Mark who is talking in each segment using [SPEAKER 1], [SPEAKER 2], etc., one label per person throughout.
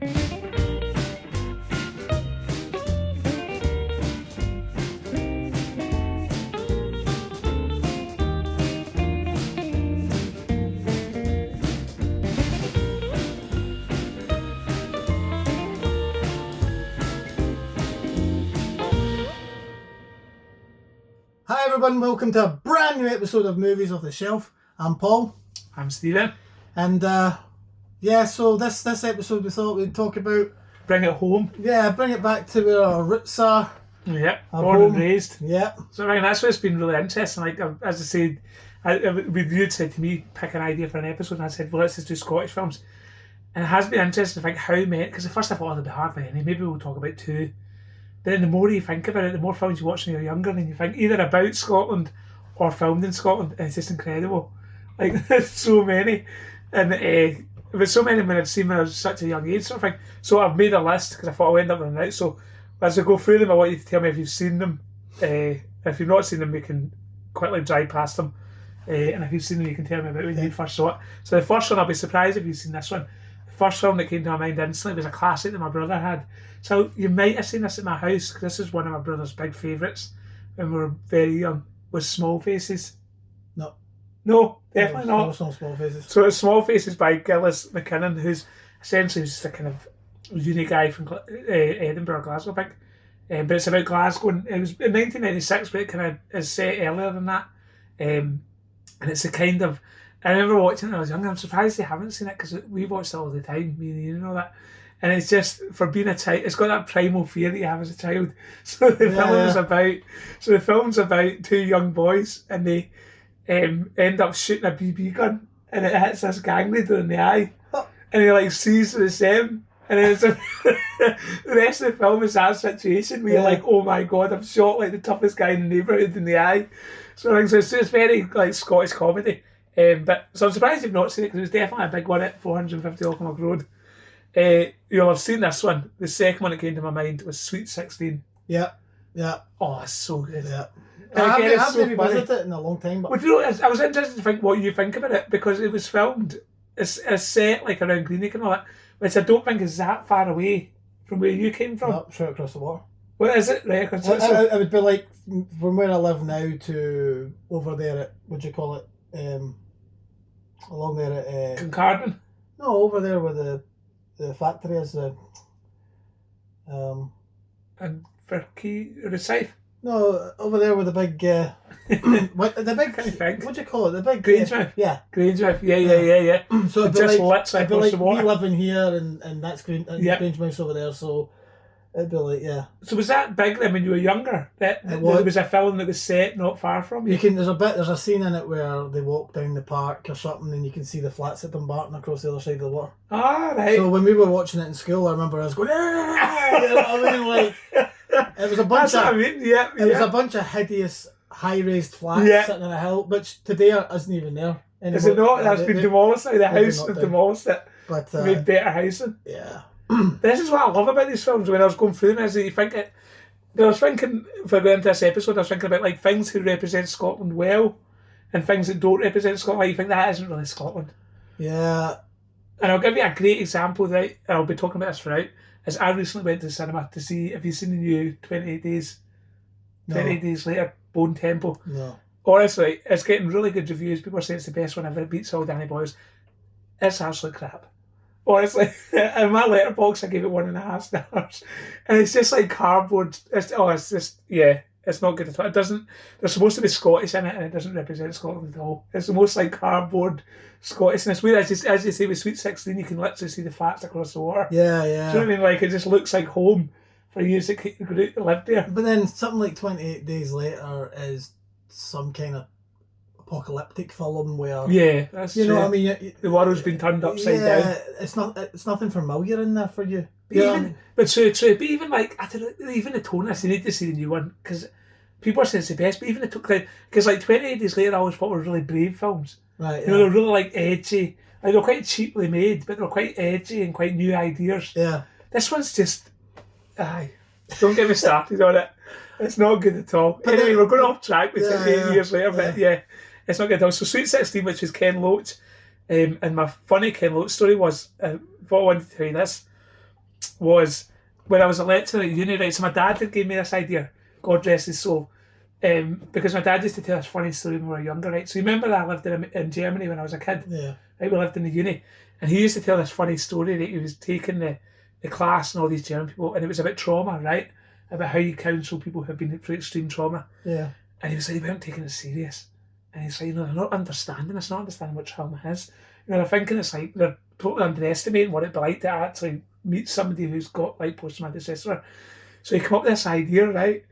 [SPEAKER 1] Hi everyone, welcome to a brand new episode of Movies Off the Shelf. I'm Paul.
[SPEAKER 2] I'm Stephen.
[SPEAKER 1] And so this episode we thought we'd talk about...
[SPEAKER 2] Bring it home.
[SPEAKER 1] Yeah, bring it back to where our roots are.
[SPEAKER 2] Yeah, born and raised.
[SPEAKER 1] Yeah.
[SPEAKER 2] So I mean, that's what's been really interesting. Like, as I said, you'd said to me, pick an idea for an episode, and I said, well, let's just do Scottish films. And it has been interesting to think how many, because at first I thought it'd be hardly any, maybe we'll talk about two. But then the more you think about it, the more films you watch when you're younger, and you think either about Scotland or filmed in Scotland, and it's just incredible. Like, there's so many. And there was so many when I'd seen when I was such a young age, sort of thing. So I've made a list, because I thought I'll end up running out. So as we go through them, I want you to tell me if you've seen them. If you've not seen them, we can quickly drive past them. And if you've seen them, you can tell me about when you first saw it. So the first one, I'll be surprised if you've seen this one. The first film that came to my mind instantly was a classic that my brother had. So you might have seen this at my house, because this is one of my brother's big favourites when we were very young, was Small Faces. No, definitely not.
[SPEAKER 1] No, Small Faces.
[SPEAKER 2] So it's Small Faces by Gillis McKinnon, who's essentially just a kind of uni guy from Edinburgh, Glasgow, I think. But it's about Glasgow, and it was in 1996, but it kind of is set earlier than that. And it's a kind of... I remember watching it when I was young. I'm surprised they haven't seen it, because we watched it all the time, me and you know that. And it's just, for being a child, it's got that primal fear that you have as a child. So the film's about two young boys, and they end up shooting a BB gun, and it hits this gang leader in the eye, and he like sees the same. And then it's the rest of the film is that situation where you're like, oh my god, I'm shot like the toughest guy in the neighbourhood in the eye. So it's just very like Scottish comedy. But so I'm surprised you've not seen it, because it was definitely a big one at 450 Loch Road. You'll have seen this one. The second one that came to my mind was Sweet 16.
[SPEAKER 1] Yeah.
[SPEAKER 2] Oh, it's so good.
[SPEAKER 1] Yeah.
[SPEAKER 2] And again,
[SPEAKER 1] I've maybe visited it in a long time. But...
[SPEAKER 2] Well, you know, I was interested to think what you think about it, because it was filmed, it's set like around Greenock and all that, which I don't think is that far away from where you came from.
[SPEAKER 1] No, straight across the water.
[SPEAKER 2] Well, is it? Right,
[SPEAKER 1] it would be like from where I live now to over there at, what do you call it? Along there at...
[SPEAKER 2] Kincardine?
[SPEAKER 1] No, over there where the factory is.
[SPEAKER 2] And Forsyth?
[SPEAKER 1] No, over there with the big... what do you call it? The big...
[SPEAKER 2] Grangemouth?
[SPEAKER 1] Yeah.
[SPEAKER 2] Grangemouth, yeah.
[SPEAKER 1] So
[SPEAKER 2] it just lets
[SPEAKER 1] it'd be like
[SPEAKER 2] the water.
[SPEAKER 1] We live in here, and that's Grangemouth's over there, so it'd be like, yeah.
[SPEAKER 2] So was that big then when you were younger? That there was a film that was set not far from you?
[SPEAKER 1] There's a scene in it where they walk down the park or something, and you can see the flats at Dumbarton across the other side of the water.
[SPEAKER 2] Ah, right.
[SPEAKER 1] So when we were watching it in school, I remember us going, you know what I mean? Like, it was a bunch was a bunch of hideous high-raised flats sitting on a hill, which today isn't even there anymore.
[SPEAKER 2] Is it not? That's been demolished. The house has demolished it.
[SPEAKER 1] But
[SPEAKER 2] made better housing.
[SPEAKER 1] Yeah.
[SPEAKER 2] This is what I love about these films. When I was going through them, is that you think it. I was thinking, for going into this episode, I was thinking about like things who represent Scotland well, and things that don't represent Scotland. Like, you think that isn't really Scotland.
[SPEAKER 1] Yeah.
[SPEAKER 2] And I'll give you a great example, right? And I'll be talking about this throughout. Is I recently went to the cinema to see. Have you seen the new 28 Days? No. 28 Days Later, Bone Temple.
[SPEAKER 1] No.
[SPEAKER 2] Honestly, it's getting really good reviews. People are saying it's the best one ever. It beats all Danny Boyle's. It's absolute crap. Honestly, in my letterbox, I gave it 1.5 stars, and it's just like cardboard. It's not good at all. It doesn't. There's supposed to be Scottish in it, and it doesn't represent Scotland at all. It's the most like cardboard Scottishness. Where as you say with Sweet 16, you can literally see the flats across the water.
[SPEAKER 1] Yeah.
[SPEAKER 2] Do you know what I mean? Like, it just looks like home for you that live there.
[SPEAKER 1] But then something like 28 Days Later is some kind of apocalyptic film where
[SPEAKER 2] that's
[SPEAKER 1] you know
[SPEAKER 2] true.
[SPEAKER 1] what I mean,
[SPEAKER 2] the world's been turned upside down.
[SPEAKER 1] It's nothing familiar in there for you.
[SPEAKER 2] But even like, I don't know, even the tone of this, you need to see the new one, because people are saying it's the best, but even it took time, because like 28 Days Later I always thought were really brave films,
[SPEAKER 1] right?
[SPEAKER 2] You know, they're really like edgy, like they're quite cheaply made, but they're quite edgy and quite new ideas. This one's just don't get me started on it. It's not good at all. But anyway, we're going off track with 8 years later, but it's not good at all. So Sweet 16, which was Ken Loach, and my funny Ken Loach story was, what I wanted to tell you this, was when I was a lecturer at uni, right? So my dad had gave me this idea, God rest his soul, because my dad used to tell us funny stories when we were younger, right? So you remember that I lived in Germany when I was a kid?
[SPEAKER 1] Yeah.
[SPEAKER 2] Right, we lived in the uni, and he used to tell this funny story that he was taking the class and all these German people, and it was about trauma, right? About how you counsel people who have been through extreme trauma.
[SPEAKER 1] Yeah.
[SPEAKER 2] And he was like, they weren't taking it serious. And he's like, they're not understanding what trauma is. They're thinking it's like they're totally underestimating what it'd be like to actually meet somebody who's got like post-traumatic stress disorder. So he came up with this idea, right?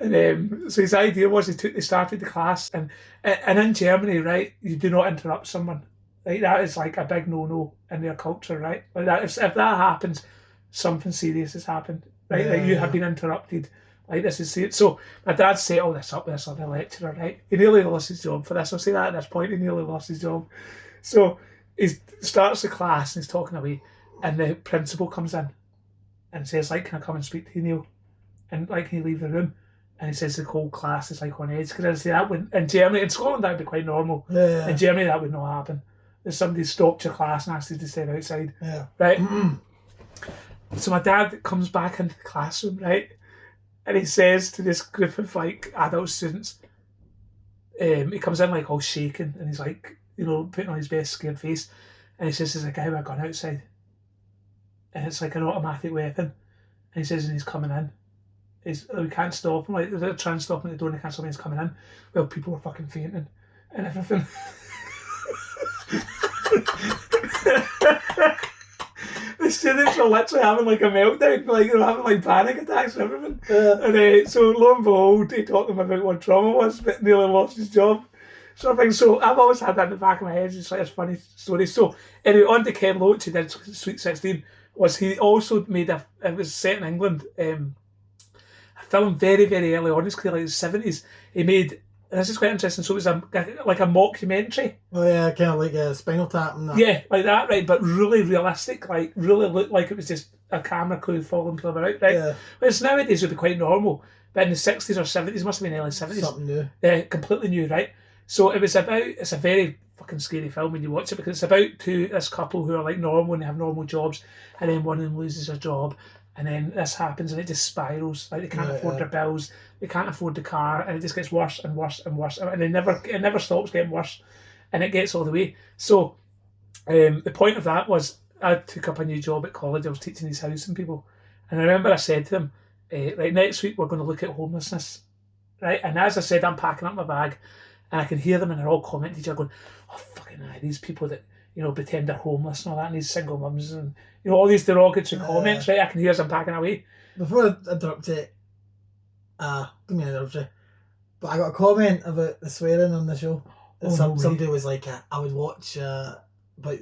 [SPEAKER 2] And so his idea was they started the class, and in Germany, right, you do not interrupt someone. Like that is like a big no-no in their culture, right? Like that, if that happens, something serious has happened, right? Like you have been interrupted. Like this is it. So my dad set all this up with this other lecturer, right? He nearly lost his job for this. I'll say that at this point, he nearly lost his job. So he starts the class and he's talking away, and the principal comes in and says, like, can I come and speak to you, Neil? And like, can you leave the room? And he says the whole class is like on edge, because I say that would, in Germany, in Scotland that would be quite normal.
[SPEAKER 1] Yeah.
[SPEAKER 2] In Germany that would not happen. If somebody stopped your class and asked you to step outside.
[SPEAKER 1] Yeah.
[SPEAKER 2] Right? So my dad comes back into the classroom, right? And he says to this group of like adult students, he comes in like all shaking, and he's like, you know, putting on his best scared face, and he says there's a guy with a gun outside, and it's like an automatic weapon, and he says, and he's coming in. We can't stop him, like they're trying to stop him at the door and they can't stop him, he's coming in. Well, people were fucking fainting and everything. The students were literally having like a meltdown, like they were having like panic attacks and everything. And so lo and behold, he taught them about what trauma was, but nearly lost his job. Sort of thing. So I've always had that in the back of my head. It's like a funny story. So anyway, on to Ken Loach, who did Sweet 16. He also made it was set in England, a film very, very early on, it's clearly like the 70s. He made, and this is quite interesting, so it was like a mockumentary.
[SPEAKER 1] Oh yeah, kind of like a Spinal Tap and that.
[SPEAKER 2] Yeah, like that, right, but really realistic, like really looked like it was just a camera crew following people about, right?
[SPEAKER 1] Yeah.
[SPEAKER 2] Whereas nowadays would be quite normal, but in the 60s or 70s, must have been early 70s.
[SPEAKER 1] Something new.
[SPEAKER 2] Yeah, completely new, right? So it's a very fucking scary film when you watch it, because it's about this couple who are like normal and they have normal jobs, and then one of them loses their job, and then this happens and it just spirals. Like they can't afford their bills, they can't afford the car, and it just gets worse and worse and worse, and it never stops getting worse, and it gets all the way. So the point of that was I took up a new job at college. I was teaching these housing people, and I remember I said to them, like, next week we're going to look at homelessness, right? And as I said, I'm packing up my bag, and I can hear them, and they're all commenting to each other going, oh fucking aye, these people that, you know, pretend they're homeless and all that, and these single mums, and you know, all these derogatory comments, right? I can hear them packing away.
[SPEAKER 1] Before I interrupt you, don't mean to interrupt you, but I got a comment about the swearing on the show. Somebody was like, I would watch about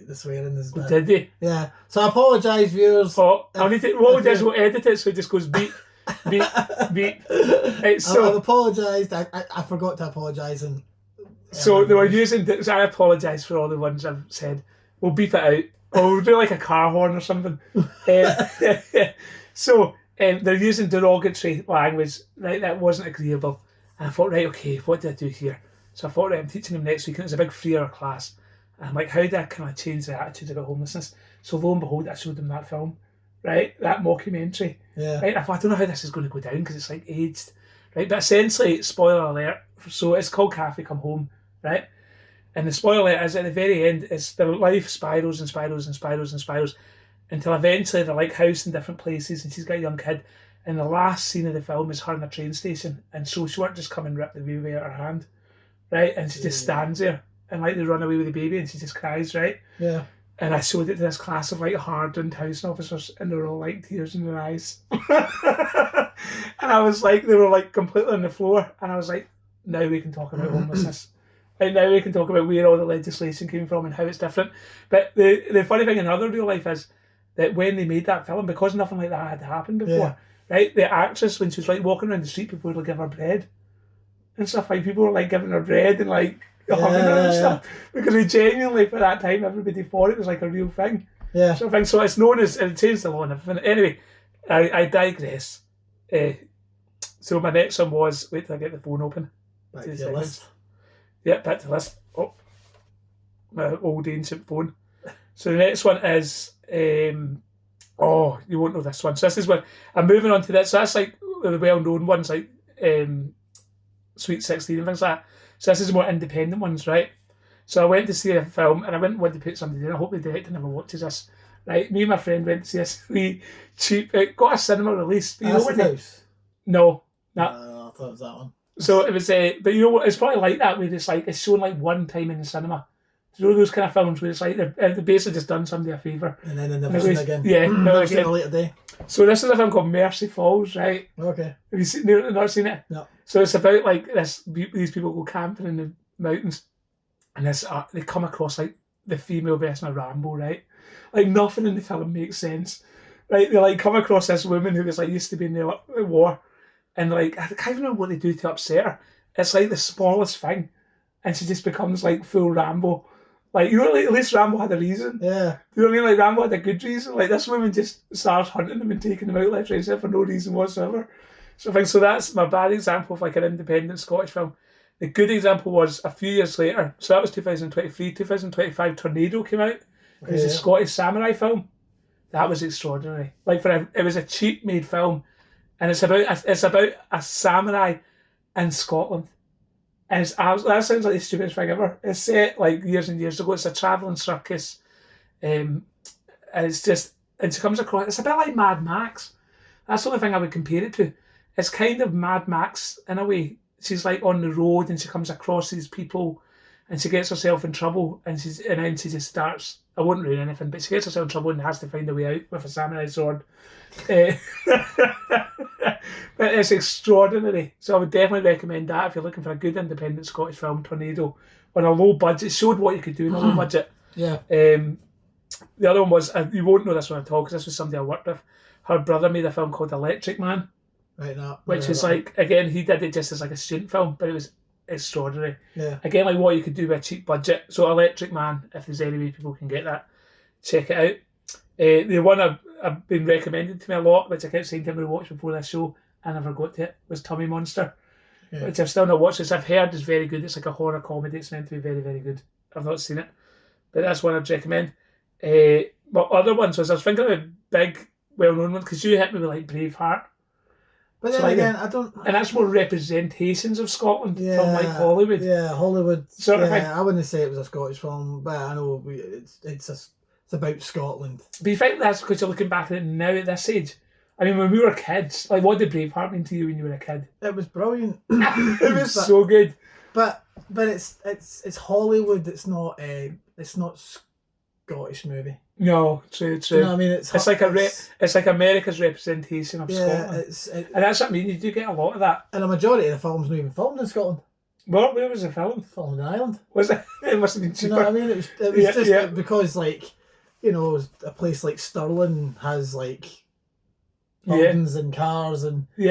[SPEAKER 1] the swearing as well.
[SPEAKER 2] Did they?
[SPEAKER 1] Yeah. So I apologise, viewers.
[SPEAKER 2] Oh, I need to, what we'll edit it so it just goes beep, beep, beep. Right, so
[SPEAKER 1] I've apologised. I forgot to apologise. And
[SPEAKER 2] so they were using, so I apologise for all the ones I've said. We'll beep it out. Or we'll do like a car horn or something. So they're using derogatory language, right, that wasn't agreeable. And I thought, right, okay, what do I do here? So I thought, right, I'm teaching them next week, and it was a big 3-hour class. And I'm like, how do I kind of change their attitude about homelessness? So lo and behold, I showed them that film, right, that mockumentary.
[SPEAKER 1] Yeah.
[SPEAKER 2] Right, I thought, I don't know how this is going to go down because it's like aged, right? But essentially, spoiler alert, so it's called Kathy Come Home, right? And the spoiler is at the very end, is their life spirals and spirals and spirals and spirals until eventually they're like housed in different places, and she's got a young kid. And the last scene of the film is her in a train station, and so she won't just come and rip the baby out of her hand, right? And she just stands there, and like they run away with the baby, and she just cries, right?
[SPEAKER 1] Yeah.
[SPEAKER 2] And I showed it to this class of like hardened housing officers, and they were all like tears in their eyes. And I was like, they were like completely on the floor, and I was like, now we can talk about homelessness. And now we can talk about where all the legislation came from and how it's different. But the funny thing in other real life is that when they made that film, because nothing like that had happened before, right? The actress, when she was like walking around the street, people would like give her bread and stuff. Like people were like giving her bread and like hugging her and stuff, because they genuinely, for that time, everybody thought it was like a real thing.
[SPEAKER 1] Yeah.
[SPEAKER 2] Sort of thing. So it's known as, it changed the law and everything. Anyway, I digress. So my next one was, wait till I get the phone open.
[SPEAKER 1] Back to your list.
[SPEAKER 2] Yeah, back to the list. Oh, my old ancient phone. So the next one is Oh, you won't know this one. So this is what I'm moving on to this. So that's like the well-known ones, like Sweet 16 and things like that. So this is the more independent ones, right? So I went to see a film, and I wouldn't want to put somebody in. I hope the director never watches this. Right, me and my friend went to see this wee cheap. It got a cinema release. You know when
[SPEAKER 1] House?
[SPEAKER 2] No,
[SPEAKER 1] I thought it was that one.
[SPEAKER 2] So it was, but you know what? It's probably like that, where it's like it's shown like one time in the cinema. You know those kind of films where it's like they've basically just done somebody a favour.
[SPEAKER 1] And then they never seen it again.
[SPEAKER 2] Yeah,
[SPEAKER 1] never seen it a later day.
[SPEAKER 2] So this is a film called Mercy Falls, right?
[SPEAKER 1] Okay.
[SPEAKER 2] Have you not seen it?
[SPEAKER 1] No.
[SPEAKER 2] So it's about like these people go camping in the mountains, and they come across like the female version of Rambo, right? Like nothing in the film makes sense, right? They like come across this woman who was like used to be in the war, and like I can't even remember what they do to upset her. It's like the smallest thing, and she just becomes like full Rambo. Like, you know, like, at least Rambo had a reason.
[SPEAKER 1] Yeah.
[SPEAKER 2] You know what I mean? Like, Rambo had a good reason. Like, this woman just starts hunting them and taking them out like Trainspotting for no reason whatsoever. So I think, so that's my bad example of like an independent Scottish film. The good example was a few years later, so that was 2023, 2025, Tornado came out. It was a Scottish samurai film. That was extraordinary. Like, it was a cheap made film, and it's about a samurai in Scotland. And that sounds like the stupidest thing ever. It's set like years and years ago. It's a travelling circus. And it's just, and she comes across, it's a bit like Mad Max. That's the only thing I would compare it to. It's kind of Mad Max in a way. She's like on the road and she comes across these people and she gets herself in trouble and then she just starts, I wouldn't ruin anything, but she gets herself in trouble and has to find a way out with a samurai sword. But it's extraordinary. So I would definitely recommend that if you're looking for a good independent Scottish film, Tornado, on a low budget. It showed what you could do in a low budget.
[SPEAKER 1] Yeah.
[SPEAKER 2] The other one was, you won't know this one at all because this was somebody I worked with. Her brother made a film called Electric Man.
[SPEAKER 1] Right, no.
[SPEAKER 2] Which was like, again, he did it just as like a student film, but it was extraordinary.
[SPEAKER 1] Yeah.
[SPEAKER 2] Again, like what you could do with a cheap budget. So Electric Man, if there's any way people can get that, check it out. The one I've been recommended to me a lot, which I kept saying to him to watch before this show, I never got to it, was Tummy Monster. Yeah. Which I've still not watched. Which I've heard is very good. It's like a horror comedy. It's meant to be very, very good. I've not seen it, but that's one I'd recommend. But other ones was, I was thinking of a big, well-known one, because you hit me with like Braveheart.
[SPEAKER 1] But then again, I don't...
[SPEAKER 2] And that's more representations of Scotland from like Hollywood.
[SPEAKER 1] Yeah, Hollywood.
[SPEAKER 2] Sort of thing.
[SPEAKER 1] I wouldn't say it was a Scottish film, but I know it's about Scotland.
[SPEAKER 2] But you think that's because you're looking back at it now at this age? I mean, when we were kids, like, what did Braveheart mean to you when you were a kid?
[SPEAKER 1] It was brilliant.
[SPEAKER 2] It was so good.
[SPEAKER 1] But it's Hollywood. It's not Scottish movie.
[SPEAKER 2] No, true.
[SPEAKER 1] You know what I mean?
[SPEAKER 2] It's like America's representation of Scotland. And that's what I mean. You do get a lot of that.
[SPEAKER 1] And a majority of the films not even filmed in Scotland.
[SPEAKER 2] Well, where was it filmed?
[SPEAKER 1] Filmed in Ireland.
[SPEAKER 2] Was it? It must have been cheaper.
[SPEAKER 1] You know what I mean? It was just because, like, you know, a place like Stirling has like buildings and cars and you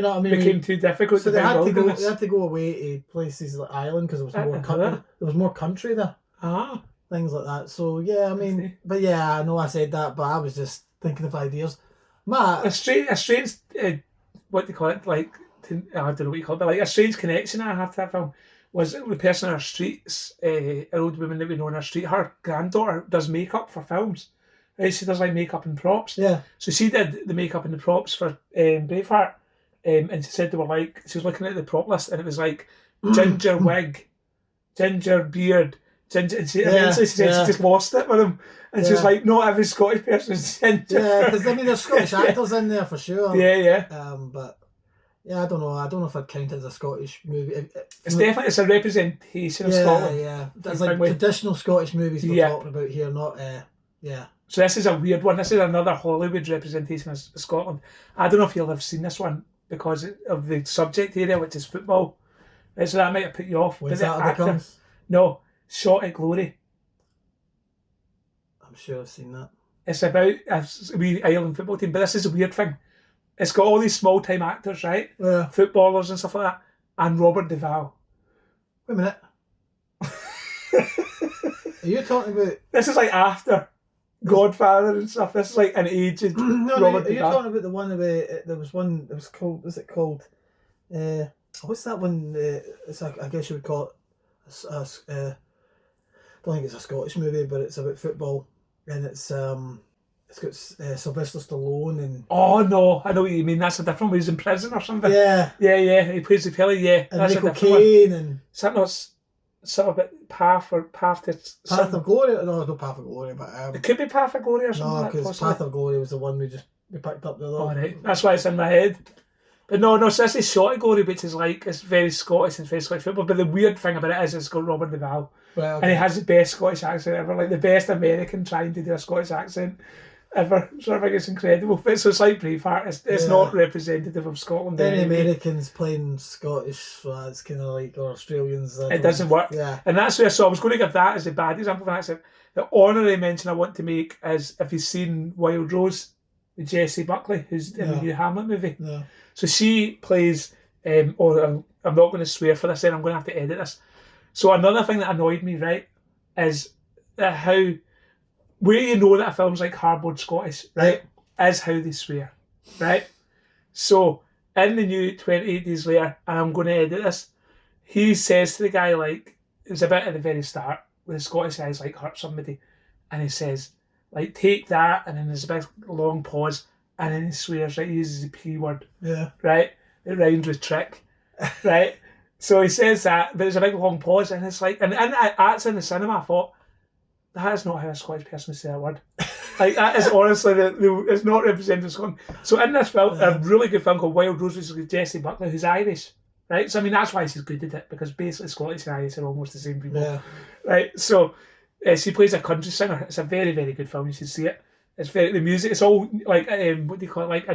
[SPEAKER 1] know what I mean.
[SPEAKER 2] It became too difficult.
[SPEAKER 1] So they had to go away to places like Ireland because there was more country there. Things like that. So yeah, I mean, but yeah, I know I said that, but I was just thinking of ideas. Matt,
[SPEAKER 2] a strange, what do you call it? Like, I don't know what you call it, but like a strange connection I have to that film was the person on our streets, an old woman that we know on our street. Her granddaughter does makeup for films. Right? She does like makeup and props.
[SPEAKER 1] Yeah.
[SPEAKER 2] So she did the makeup and the props for Braveheart, and she said they were like, she was looking at the prop list and it was like ginger wig, ginger beard. Ginger, and she eventually said she just lost it with him, and she was like, "Not every Scottish person is ginger." Yeah,
[SPEAKER 1] because I mean, there's Scottish actors in there for sure. But yeah, I don't know if I'd count it as a Scottish movie.
[SPEAKER 2] It's a representation of Scotland.
[SPEAKER 1] Yeah, it's like traditional Scottish movies we're talking about here, not
[SPEAKER 2] So this is a weird one. This is another Hollywood representation of Scotland. I don't know if you'll have seen this one because of the subject area, which is football. So that might have put you off.
[SPEAKER 1] When's that becomes?
[SPEAKER 2] No. Shot at Glory.
[SPEAKER 1] I'm sure I've seen that.
[SPEAKER 2] It's about a wee Ireland football team, but this is a weird thing. It's got all these small time actors, right?
[SPEAKER 1] Yeah.
[SPEAKER 2] Footballers and stuff like that, and Robert Duvall.
[SPEAKER 1] Wait a minute. Are you talking about?
[SPEAKER 2] This is like after Godfather and stuff. This is like an aged Robert Duvall.
[SPEAKER 1] Are you talking about the one about? There was one. It was called. What's it called? What's that one? It's I guess you would call it. I don't think it's a Scottish movie, but it's about football, and it's It's got Sylvester Stallone and...
[SPEAKER 2] Oh, no, I know what you mean. That's a different one. He's in prison or something.
[SPEAKER 1] Yeah.
[SPEAKER 2] Yeah, he plays the Pelly, yeah.
[SPEAKER 1] And
[SPEAKER 2] that's
[SPEAKER 1] Michael
[SPEAKER 2] a different
[SPEAKER 1] Caine
[SPEAKER 2] one.
[SPEAKER 1] and...
[SPEAKER 2] Is that not sort of a bit Path of
[SPEAKER 1] Glory? No, not Path of Glory, but...
[SPEAKER 2] it could be Path of Glory or something.
[SPEAKER 1] No, because Path of Glory was the one we picked up the other.
[SPEAKER 2] Oh, right. That's why it's in my head. But no, so this is Shot of Glory, which is like, it's very Scottish and very Scottish football. But the weird thing about it is it's got Robert Duvall.
[SPEAKER 1] Right, okay.
[SPEAKER 2] And he has the best Scottish accent ever, like the best American trying to do a Scottish accent ever. So I think it's incredible. But so it's like Braveheart. It's not representative of Scotland.
[SPEAKER 1] Any Americans playing Scottish, it's kind of like, or Australians.
[SPEAKER 2] It doesn't work.
[SPEAKER 1] Yeah.
[SPEAKER 2] And that's where, so I was going to give that as a bad example of an accent. The honorary mention I want to make is if you've seen Wild Rose, with Jessie Buckley, who's in the new Hamlet movie.
[SPEAKER 1] Yeah.
[SPEAKER 2] So she plays, I'm not going to swear for this, then I'm going to have to edit this. So another thing that annoyed me, right, is how, where you know that a film's like hardboard Scottish, right, is how they swear, right? So in the new 28 Days Later, and I'm going to edit this, he says to the guy, like, it was a bit at the very start, where the Scottish guy's like hurt somebody, and he says, like, take that, and then there's a big long pause, and then he swears, right? He uses the P word, right? It rhymes with trick, right? So he says that, but there's a big long pause, and it's like, and that's in the cinema, I thought, that is not how a Scottish person would say a word. Like, that is honestly, it's not representative of Scotland. So in this film, a really good film called Wild Rose, which is with Jessie Buckley, who's Irish, right? So I mean, that's why she's good at it, because basically Scottish and Irish are almost the same people, right? So she plays a country singer. It's a very, very good film. You should see it. It's the music. It's all like what do you call it? Like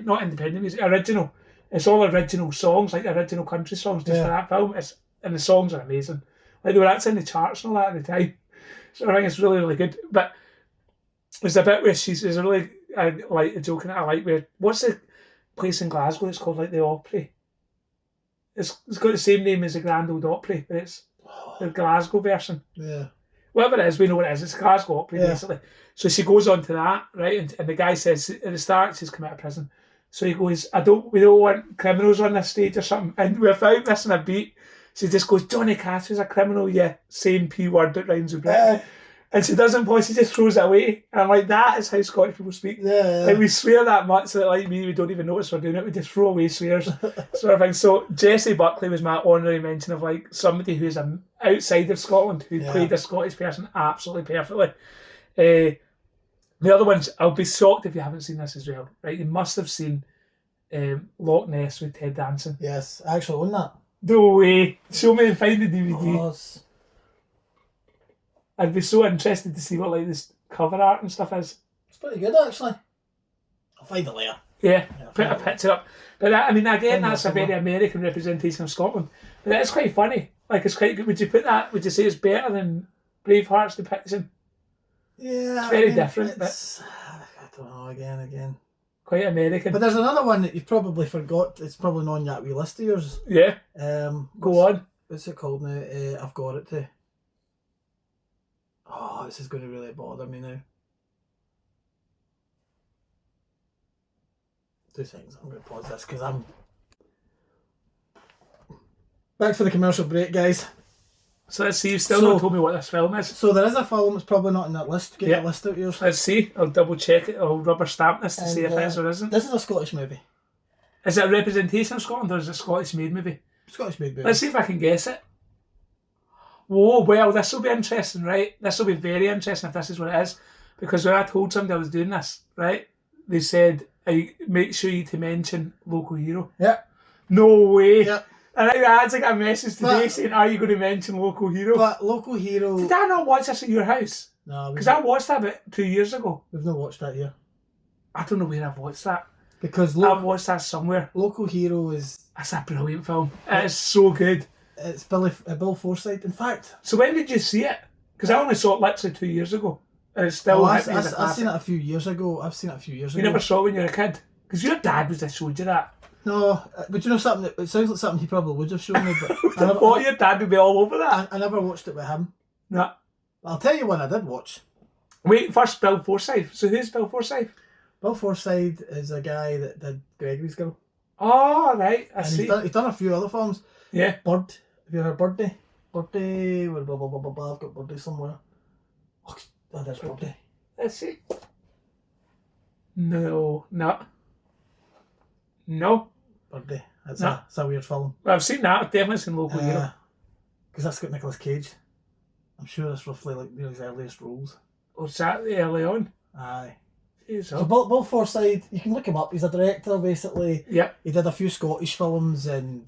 [SPEAKER 2] not independent music, original. It's all original songs, like original country songs, just for that film. And the songs are amazing. Like they were actually in the charts and all that at the time. So I think it's really, really good. But there's a bit where there's a really like a joke in it I like where what's the place in Glasgow? It's called like the Opry. It's got the same name as the Grand Old Opry, but it's the Glasgow version.
[SPEAKER 1] Yeah.
[SPEAKER 2] Whatever it is, we know what it is. It's Glasgow Opry, basically. So she goes on to that, right? And the guy says at the start she's come out of prison. So he goes, we don't want criminals on this stage or something. And without missing a beat, she just goes, Johnny Cash is a criminal, yeah. Same P word that rhymes with Brit. And she doesn't pause, she just throws it away. And I'm like, that is how Scottish people speak. Like we swear that much that like me, we don't even notice we're doing it. We just throw away swears. Sort of thing. So Jessie Buckley was my honorary mention of like somebody who's outside of Scotland who played a Scottish person absolutely perfectly. The other ones, I'll be shocked if you haven't seen this as well. Right, you must have seen Loch Ness with Ted Danson.
[SPEAKER 1] Yes, I actually own that.
[SPEAKER 2] No way. Show me and find the DVD.
[SPEAKER 1] Oh,
[SPEAKER 2] I'd be so interested to see what like this cover art and stuff is.
[SPEAKER 1] It's pretty good actually. I'll find it later.
[SPEAKER 2] Yeah, put a picture up. But that, I mean, again, that's a very American representation of Scotland. But it's quite funny. Like, it's quite good. Would you say it's better than Braveheart's depiction?
[SPEAKER 1] Yeah.
[SPEAKER 2] It's very different.
[SPEAKER 1] I don't know, again.
[SPEAKER 2] Quite American.
[SPEAKER 1] But there's another one that you've probably forgot. It's probably not on that wee list of yours.
[SPEAKER 2] Yeah. Go on.
[SPEAKER 1] What's it called now? I've got it too. Oh, this is going to really bother me now. 2 seconds. I'm going to pause this because I'm... Back for the commercial break, guys.
[SPEAKER 2] So let's see, you've still not told me what this film is.
[SPEAKER 1] So there is a film that's probably not in that list. Get that list out yours.
[SPEAKER 2] Let's see. I'll double check it. I'll rubber stamp this to see if it is or isn't.
[SPEAKER 1] This is a Scottish movie.
[SPEAKER 2] Is it a representation of Scotland or is it a Scottish made movie?
[SPEAKER 1] Scottish made movie.
[SPEAKER 2] Let's see if I can guess it. Whoa, well, this will be interesting, right? This will be very interesting if this is what it is. Because when I told somebody I was doing this, right, they said, make sure you to mention Local Hero.
[SPEAKER 1] Yeah.
[SPEAKER 2] No way.
[SPEAKER 1] Yeah.
[SPEAKER 2] And I had like a message today saying, are you going to mention Local Hero?
[SPEAKER 1] But Local Hero...
[SPEAKER 2] Did I not watch this at your house?
[SPEAKER 1] No.
[SPEAKER 2] Because I watched that about 2 years ago.
[SPEAKER 1] We've not watched that here.
[SPEAKER 2] I don't know where I've watched that.
[SPEAKER 1] Because
[SPEAKER 2] I've watched that somewhere.
[SPEAKER 1] Local Hero is...
[SPEAKER 2] That's a brilliant film. It is so good.
[SPEAKER 1] It's Bill Forsyth, in fact.
[SPEAKER 2] So when did you see it? Because I only saw it literally 2 years ago. And it's still...
[SPEAKER 1] I've seen it a few years ago.
[SPEAKER 2] You never saw it when you were a kid? Because your dad was just showed you that.
[SPEAKER 1] No, but you know something, it sounds like something he probably would have shown me, but...
[SPEAKER 2] I thought your dad would be all over that.
[SPEAKER 1] I never watched it with him.
[SPEAKER 2] No.
[SPEAKER 1] I'll tell you one I did watch.
[SPEAKER 2] Wait, first Bill Forsyth. So who's Bill Forsyth?
[SPEAKER 1] Bill Forsyth is a guy that did Gregory's Girl.
[SPEAKER 2] Oh, right, I see.
[SPEAKER 1] He's done a few other films.
[SPEAKER 2] Yeah.
[SPEAKER 1] Bird. Have you heard Birdie? Birdie, blah, blah, blah, blah, blah. I've got Birdie somewhere. Oh, there's Birdie.
[SPEAKER 2] Let's see. No, no. No.
[SPEAKER 1] Birdie. It's a weird film.
[SPEAKER 2] Well, I've seen that. I've definitely seen Loch Hero.
[SPEAKER 1] Because that's got Nicolas Cage. I'm sure that's roughly like his earliest roles.
[SPEAKER 2] Was that early on?
[SPEAKER 1] Aye.
[SPEAKER 2] So
[SPEAKER 1] Bill Forsyth, you can look him up. He's a director, basically.
[SPEAKER 2] Yep.
[SPEAKER 1] He did a few Scottish films and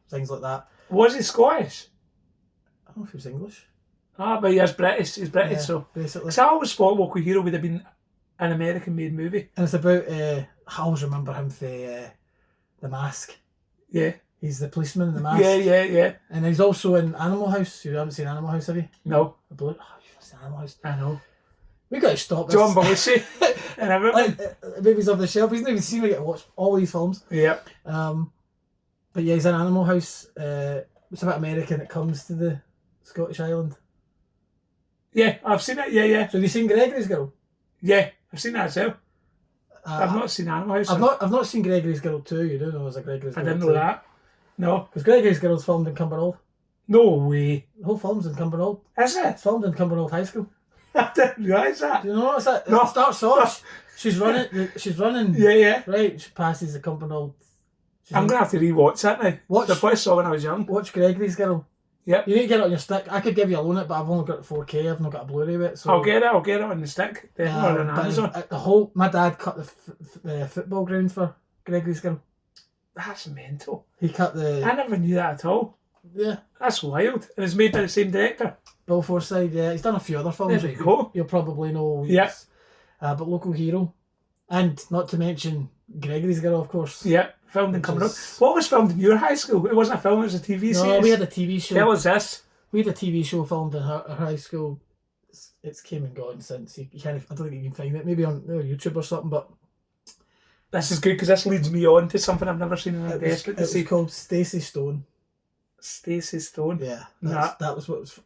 [SPEAKER 1] things like that.
[SPEAKER 2] Was he Scottish?
[SPEAKER 1] I don't know if he was English.
[SPEAKER 2] Ah, but he's British. He's British,
[SPEAKER 1] Yeah,
[SPEAKER 2] so.
[SPEAKER 1] basically.
[SPEAKER 2] Because I always thought Loch Hero would have been an American-made movie.
[SPEAKER 1] And it's about. I always remember him for The Mask.
[SPEAKER 2] Yeah.
[SPEAKER 1] He's the policeman in The Mask.
[SPEAKER 2] Yeah.
[SPEAKER 1] And he's also in Animal House. You haven't seen Animal House, have you?
[SPEAKER 2] No.
[SPEAKER 1] You've not seen Animal House.
[SPEAKER 2] I know.
[SPEAKER 1] We got to stop this.
[SPEAKER 2] John Belushi and everything.
[SPEAKER 1] Baby's off the shelf. He's not even seen me get to watch all these films.
[SPEAKER 2] Yeah.
[SPEAKER 1] But yeah, he's in Animal House. It's about America and it comes to the Scottish island.
[SPEAKER 2] Yeah, I've seen it. Yeah.
[SPEAKER 1] So have you seen Gregory's Girl?
[SPEAKER 2] Yeah, I've seen that as well. I've not seen Animal House.
[SPEAKER 1] I've not seen Gregory's Girl 2. You do know there's a Gregory's Girl 2.
[SPEAKER 2] I didn't know that. No.
[SPEAKER 1] Because Gregory's Girl's filmed in Cumbernauld.
[SPEAKER 2] No way.
[SPEAKER 1] The whole film's in Cumbernauld.
[SPEAKER 2] Is it?
[SPEAKER 1] It's filmed in Cumbernauld High School.
[SPEAKER 2] I didn't realise that.
[SPEAKER 1] Do you know what's that?
[SPEAKER 2] No.
[SPEAKER 1] It starts off. She's running.
[SPEAKER 2] Yeah.
[SPEAKER 1] Right, she passes the Cumbernauld.
[SPEAKER 2] I'm going to have to rewatch that now.
[SPEAKER 1] Watch.
[SPEAKER 2] I probably saw when I was young.
[SPEAKER 1] Watch Gregory's Girl.
[SPEAKER 2] Yep.
[SPEAKER 1] You need to get it on your stick. I could give you a loan it, but I've only got 4K. I've not got a Blu Ray of it. So
[SPEAKER 2] I'll get it on the stick. Definitely on Amazon.
[SPEAKER 1] My dad cut the football ground for Gregory's Girl.
[SPEAKER 2] That's mental.
[SPEAKER 1] He cut the.
[SPEAKER 2] I never knew that at all.
[SPEAKER 1] Yeah.
[SPEAKER 2] That's wild. And it's made by the same director.
[SPEAKER 1] Bill Forsyth, yeah. He's done a few other films.
[SPEAKER 2] There we go.
[SPEAKER 1] You'll probably know.
[SPEAKER 2] Yeah.
[SPEAKER 1] But Loch Hero. And not to mention Gregory's Girl, of course.
[SPEAKER 2] Yeah. Filmed in Cumbernauld. What was filmed in your high school? It wasn't a film, it was a TV series.
[SPEAKER 1] No, we had a TV show.
[SPEAKER 2] Tell us this.
[SPEAKER 1] We had a TV show filmed in her high school. It's came and gone since. You can't, I don't think you can find it. Maybe on YouTube or something, but...
[SPEAKER 2] This is good because this leads me on to something I've never seen and I'm desperate to see.
[SPEAKER 1] It was called Stacey Stone.
[SPEAKER 2] Stacey Stone?
[SPEAKER 1] Yeah. That was what was...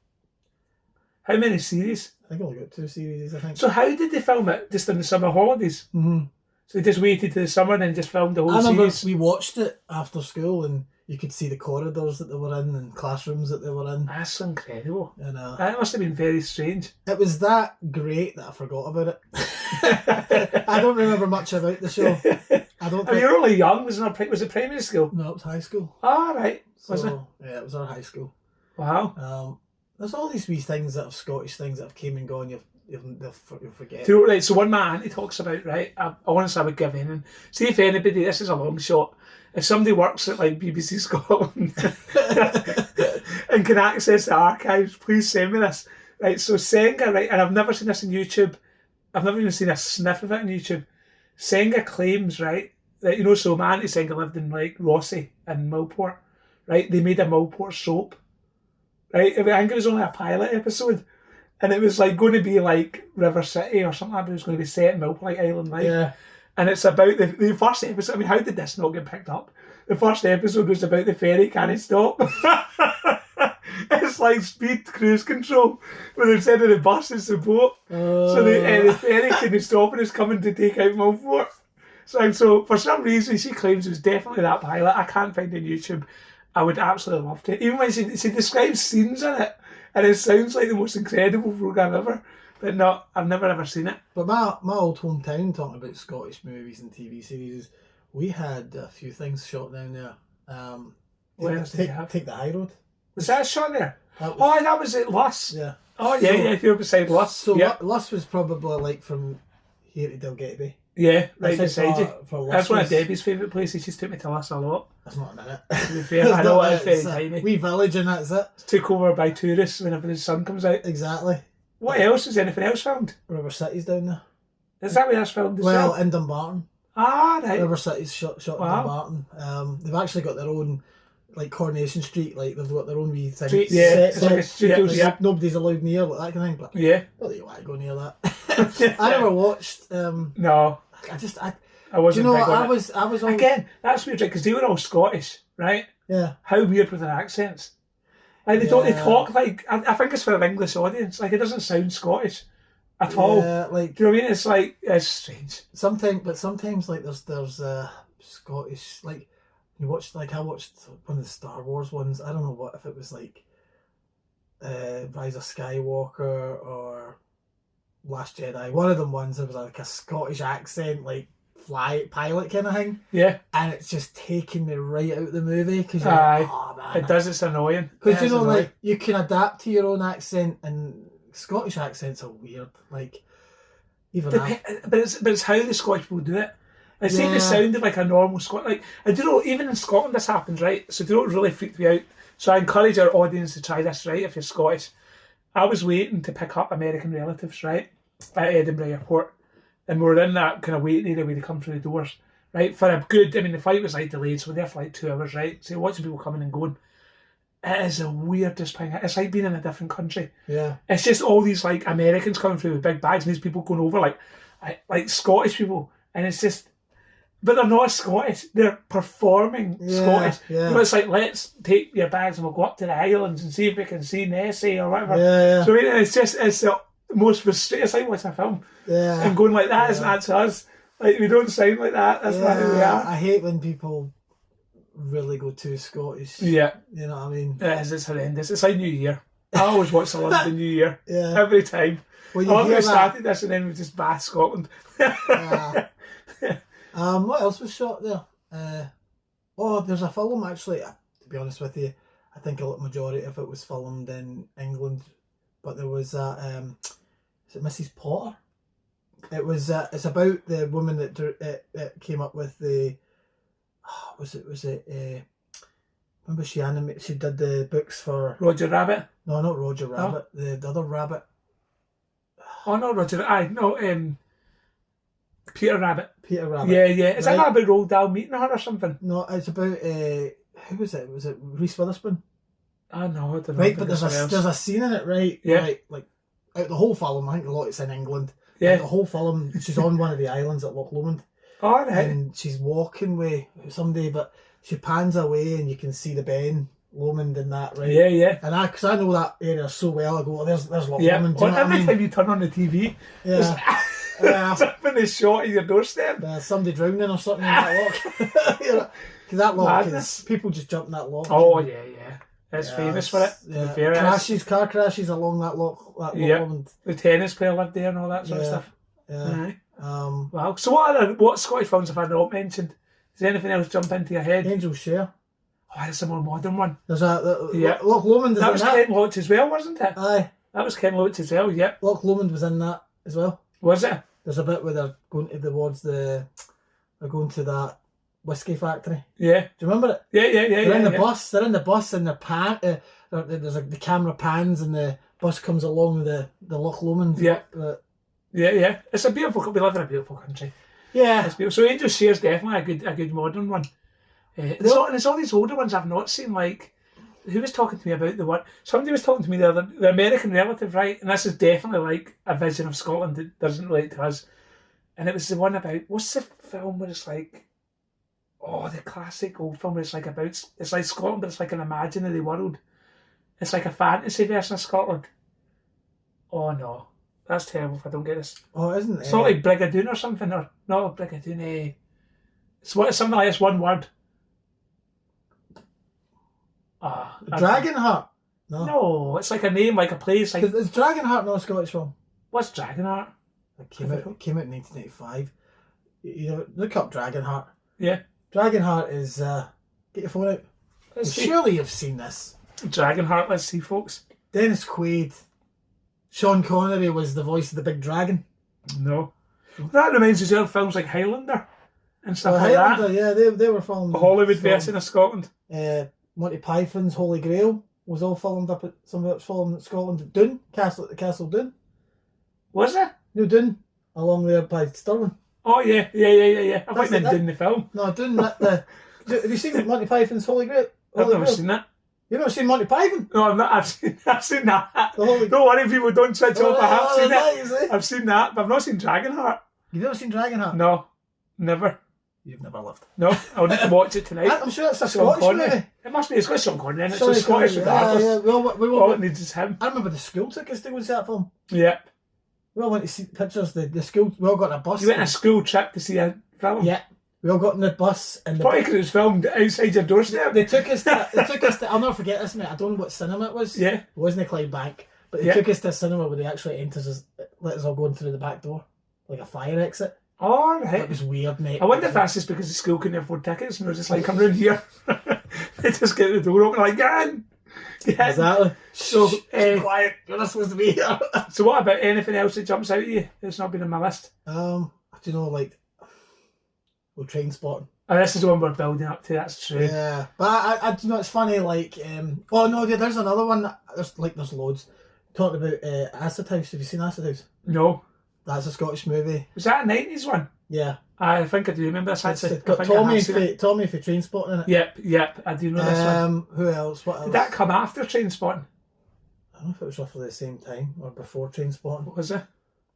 [SPEAKER 2] How many series?
[SPEAKER 1] I think I only got 2 series, I think.
[SPEAKER 2] So how did they film it? Just in the summer holidays?
[SPEAKER 1] Mm-hmm.
[SPEAKER 2] So they just waited to the summer and then just filmed the whole series?
[SPEAKER 1] I remember we watched it after school and you could see the corridors that they were in and classrooms that they were in.
[SPEAKER 2] That's incredible.
[SPEAKER 1] And,
[SPEAKER 2] that must have been very strange.
[SPEAKER 1] It was that great that I forgot about it. I don't remember much about the show. I don't think...
[SPEAKER 2] You were only young. Was it primary school?
[SPEAKER 1] No, it was high school.
[SPEAKER 2] Ah, right. Was it?
[SPEAKER 1] Yeah, it was our high school.
[SPEAKER 2] Wow.
[SPEAKER 1] There's all these wee things that have Scottish things that have came and gone. You'll forget.
[SPEAKER 2] Right, so one my auntie talks about, right, I honestly would give in and see if anybody, this is a long shot, if somebody works at like BBC Scotland and can access the archives, please send me this. Right, so Senga, right, and I've never seen this on YouTube, I've never even seen a sniff of it on YouTube. Senga claims, right, that, so my auntie Senga lived in like Rossie in Millport, right, they made a Millport soap, right, I think it was only a pilot episode. And it was like going to be like River City or something, but it was going to be set in Millport, like Island Life.
[SPEAKER 1] Yeah.
[SPEAKER 2] And it's about the first episode. I mean, how did this not get picked up? The first episode was about the ferry can't stop. It's like speed cruise control, but instead of the bus, it's the boat. So the ferry couldn't stop and it's coming to take out Millport. So for some reason, she claims it was definitely that pilot. I can't find it on YouTube. I would absolutely love to. Even when she describes scenes in it, and it sounds like the most incredible programme ever. But no, I've never ever seen it.
[SPEAKER 1] But my old hometown, talking about Scottish movies and TV series, we had a few things shot down there. Take the High Road.
[SPEAKER 2] Was that shot there? That was at Luss.
[SPEAKER 1] Yeah.
[SPEAKER 2] Oh yeah, if you're beside Luss.
[SPEAKER 1] So Luss was probably like from here to Dalgety Bay.
[SPEAKER 2] Yeah, right beside you. That's one of
[SPEAKER 1] was...
[SPEAKER 2] Debbie's favourite places. She took me to Luss a lot.
[SPEAKER 1] That's not a minute.
[SPEAKER 2] To be fair, I know it's very tiny.
[SPEAKER 1] Wee village and that's it.
[SPEAKER 2] It's took over by tourists whenever the sun comes out.
[SPEAKER 1] Exactly.
[SPEAKER 2] What else? Is anything else filmed?
[SPEAKER 1] River City's down there.
[SPEAKER 2] Is that where that's filmed as well?
[SPEAKER 1] In Dumbarton.
[SPEAKER 2] Ah, right.
[SPEAKER 1] River City's shot in Dumbarton. They've actually got their own, like Coronation Street, like they've got their own wee thing.
[SPEAKER 2] Street, yeah. It's like a studio,
[SPEAKER 1] nobody's allowed near, like that kind of thing. But
[SPEAKER 2] yeah.
[SPEAKER 1] Not that you want to go near that. I never watched.
[SPEAKER 2] No.
[SPEAKER 1] I wasn't. I was always...
[SPEAKER 2] Again, that's weird, because they were all Scottish, right?
[SPEAKER 1] Yeah.
[SPEAKER 2] How weird with their accents. Like they talk like, I think it's for an English audience. Like it doesn't sound Scottish at all.
[SPEAKER 1] Like,
[SPEAKER 2] do you know what I mean? It's like, it's strange.
[SPEAKER 1] Sometimes like there's Scottish, like you watch, like I watched one of the Star Wars ones. I don't know if it was like Rise of Skywalker or Last Jedi. One of them ones there was like a Scottish accent, like pilot kind of thing.
[SPEAKER 2] Yeah.
[SPEAKER 1] And it's just taking me right out of the movie because you're like, oh man,
[SPEAKER 2] it does. It's annoying.
[SPEAKER 1] Because you know, like you can adapt to your own accent, and Scottish accents are weird. Like even
[SPEAKER 2] but it's how the Scottish people do it. It seemed it sounded like a normal Scot. Like I don't know. Even in Scotland, this happens, right? So don't really freak me out. So I encourage our audience to try this, right? If you're Scottish, I was waiting to pick up American relatives, right, at Edinburgh Airport. And we were in that kind of waiting area where they come through the doors, right? For a good, I mean, the flight was like delayed, so we were there for like 2 hours, right? So you're watching people coming and going. It is the weirdest thing. It's like being in a different country.
[SPEAKER 1] Yeah.
[SPEAKER 2] It's just all these like Americans coming through with big bags and these people going over like Scottish people. And it's just, but they're not Scottish. They're performing Scottish.
[SPEAKER 1] Yeah.
[SPEAKER 2] But it's like, let's take your bags and we'll go up to the Highlands and see if we can see Nessie or whatever.
[SPEAKER 1] Yeah.
[SPEAKER 2] So I mean, it's the most frustrating. It's like watching a film.
[SPEAKER 1] Yeah.
[SPEAKER 2] And going like that, that's us. Like, we don't sound like that. That's not who we are.
[SPEAKER 1] I hate when people really go too Scottish.
[SPEAKER 2] Yeah.
[SPEAKER 1] You know what I mean?
[SPEAKER 2] It's horrendous. It's like New Year. I always watch the London New Year.
[SPEAKER 1] Yeah.
[SPEAKER 2] Every time.
[SPEAKER 1] Well,
[SPEAKER 2] I love started this and then we just bash Scotland.
[SPEAKER 1] What else was shot there? There's a film actually, to be honest with you, I think a majority of it was filmed in England. But there was is it Mrs. Potter? It was. It's about the woman that came up with the. Remember she did the books for
[SPEAKER 2] Roger Rabbit?
[SPEAKER 1] No, not Roger Rabbit. Oh. The other rabbit.
[SPEAKER 2] Oh no, Peter Rabbit.
[SPEAKER 1] Peter Rabbit.
[SPEAKER 2] Yeah. Is that not about Roald Dahl meeting her or something?
[SPEAKER 1] No, it's about who was it? Was it Reese Witherspoon?
[SPEAKER 2] Oh no, I don't know.
[SPEAKER 1] Right, but there's a scene in it, right?
[SPEAKER 2] Yeah.
[SPEAKER 1] Right, like out the whole film, I think a lot it's in England.
[SPEAKER 2] Yeah.
[SPEAKER 1] Like, the whole film, she's on one of the islands at Loch Lomond.
[SPEAKER 2] Oh, right.
[SPEAKER 1] And she's walking with somebody, but she pans away and you can see the Ben Lomond and that, right?
[SPEAKER 2] Yeah.
[SPEAKER 1] And because I know that area so well, I go, there's Loch Lomond.
[SPEAKER 2] Well, every time you turn on the TV, there's something is shot at your doorstep.
[SPEAKER 1] Somebody drowning or something in that loch. Because that loch is, people just jump in that loch.
[SPEAKER 2] Oh, yeah. It's famous for it.
[SPEAKER 1] Yeah. Car crashes along that loch. Lomond.
[SPEAKER 2] The tennis player lived there and all that sort of stuff.
[SPEAKER 1] Yeah.
[SPEAKER 2] Wow. So what Scottish films have I not mentioned? Is there anything else jump into your head?
[SPEAKER 1] Angel's Share.
[SPEAKER 2] Oh, that's a more modern one.
[SPEAKER 1] There's Loch Lomond.
[SPEAKER 2] That was Ken Loach as well, wasn't it?
[SPEAKER 1] Aye.
[SPEAKER 2] That was Ken Loach as well. Yep.
[SPEAKER 1] Loch Lomond was in that as well.
[SPEAKER 2] Was it?
[SPEAKER 1] There's a bit where they're going towards they're going to that whiskey factory.
[SPEAKER 2] Yeah.
[SPEAKER 1] Do you remember it?
[SPEAKER 2] Yeah.
[SPEAKER 1] They're in the bus. They're in the bus and there's like the camera pans and the bus comes along the Loch Lomond.
[SPEAKER 2] Yeah. Yeah. It's a beautiful. We live in a beautiful country.
[SPEAKER 1] Yeah.
[SPEAKER 2] It's beautiful. So Angel's Share is definitely a good modern one. There's all these older ones I've not seen. Like, who was talking to me about the one? Somebody was talking to me the American relative, right? And this is definitely like a vision of Scotland that doesn't relate to us. And it was the one about, what's the film where it's like, the classic old film where it's like about, it's like Scotland, but it's like an imaginary world. It's like a fantasy version of Scotland. Oh no, that's terrible if I don't get this.
[SPEAKER 1] Oh, isn't it?
[SPEAKER 2] It's not like Brigadoon or something, or not Brigadoon. It's something like this, one word.
[SPEAKER 1] Dragonheart?
[SPEAKER 2] No, it's like a name, like a place. Like,
[SPEAKER 1] is Dragonheart not a Scottish film?
[SPEAKER 2] What's Dragonheart?
[SPEAKER 1] It came out in 1985. Look up Dragonheart.
[SPEAKER 2] Yeah.
[SPEAKER 1] Dragonheart is get your phone out. Surely you've seen this.
[SPEAKER 2] Dragonheart, let's see, folks.
[SPEAKER 1] Dennis Quaid. Sean Connery was the voice of the big dragon.
[SPEAKER 2] No. That reminds us of films like Highlander and stuff like
[SPEAKER 1] Highlander,
[SPEAKER 2] that.
[SPEAKER 1] Yeah, they were filmed.
[SPEAKER 2] A Hollywood version of Scotland.
[SPEAKER 1] Monty Python's Holy Grail was all filmed up at some of it's filmed in Scotland. Doon, Castle Doon.
[SPEAKER 2] Was it?
[SPEAKER 1] No, Doon, along there by Stirling.
[SPEAKER 2] Oh yeah. I thought you meant Doon the film.
[SPEAKER 1] No, Doon. Have you seen Monty Python's Holy Grail?
[SPEAKER 2] I've never seen that.
[SPEAKER 1] You've never seen Monty Python?
[SPEAKER 2] No, I've not. I've seen that. Don't worry, people, don't switch off. I have seen it. I've seen that, but I've not seen Dragonheart.
[SPEAKER 1] You've never seen Dragonheart?
[SPEAKER 2] No, never.
[SPEAKER 1] You've never lived.
[SPEAKER 2] No, I'll need to watch it tonight.
[SPEAKER 1] I'm sure it's a Scottish movie.
[SPEAKER 2] It must be. It's got Sean Connery in it. It's Scottish regardless.
[SPEAKER 1] Yeah.
[SPEAKER 2] All it needs is him.
[SPEAKER 1] I remember the school took us to go see that film.
[SPEAKER 2] Yep.
[SPEAKER 1] We all went to see pictures. The school. We all got in a bus.
[SPEAKER 2] You went on a school trip to see a film.
[SPEAKER 1] Yeah. We all got in the bus and
[SPEAKER 2] probably because it was filmed outside your doorstep.
[SPEAKER 1] They took us to. I'll never forget this, mate. I don't know what cinema it was.
[SPEAKER 2] Yeah.
[SPEAKER 1] It wasn't a Clydebank, but they took us to a cinema where they actually let us all go in through the back door, like a fire exit.
[SPEAKER 2] Oh, right.
[SPEAKER 1] It was weird, mate.
[SPEAKER 2] I wonder if that's just because the school couldn't afford tickets and they're just like, come round here. They just get the door open, like, get in.
[SPEAKER 1] Exactly.
[SPEAKER 2] So,
[SPEAKER 1] quiet, you're not supposed to be here.
[SPEAKER 2] So what about anything else that jumps out at you that's not been on my list?
[SPEAKER 1] Do you know, like, Trainspotting?
[SPEAKER 2] Oh, this is the one we're building up to, that's true.
[SPEAKER 1] Yeah, but I you know, it's funny, like, oh no, there's another one, there's loads. Talking about Acid House, have you seen Acid House?
[SPEAKER 2] No.
[SPEAKER 1] That's a Scottish movie.
[SPEAKER 2] Was that a 90s one?
[SPEAKER 1] Yeah.
[SPEAKER 2] I think I do remember this.
[SPEAKER 1] It's got Tommy for Trainspotting in it.
[SPEAKER 2] Yep, I do know this one.
[SPEAKER 1] Who else? What else?
[SPEAKER 2] Did that come after Trainspotting?
[SPEAKER 1] I don't know if it was roughly the same time or before Trainspotting.
[SPEAKER 2] What was it?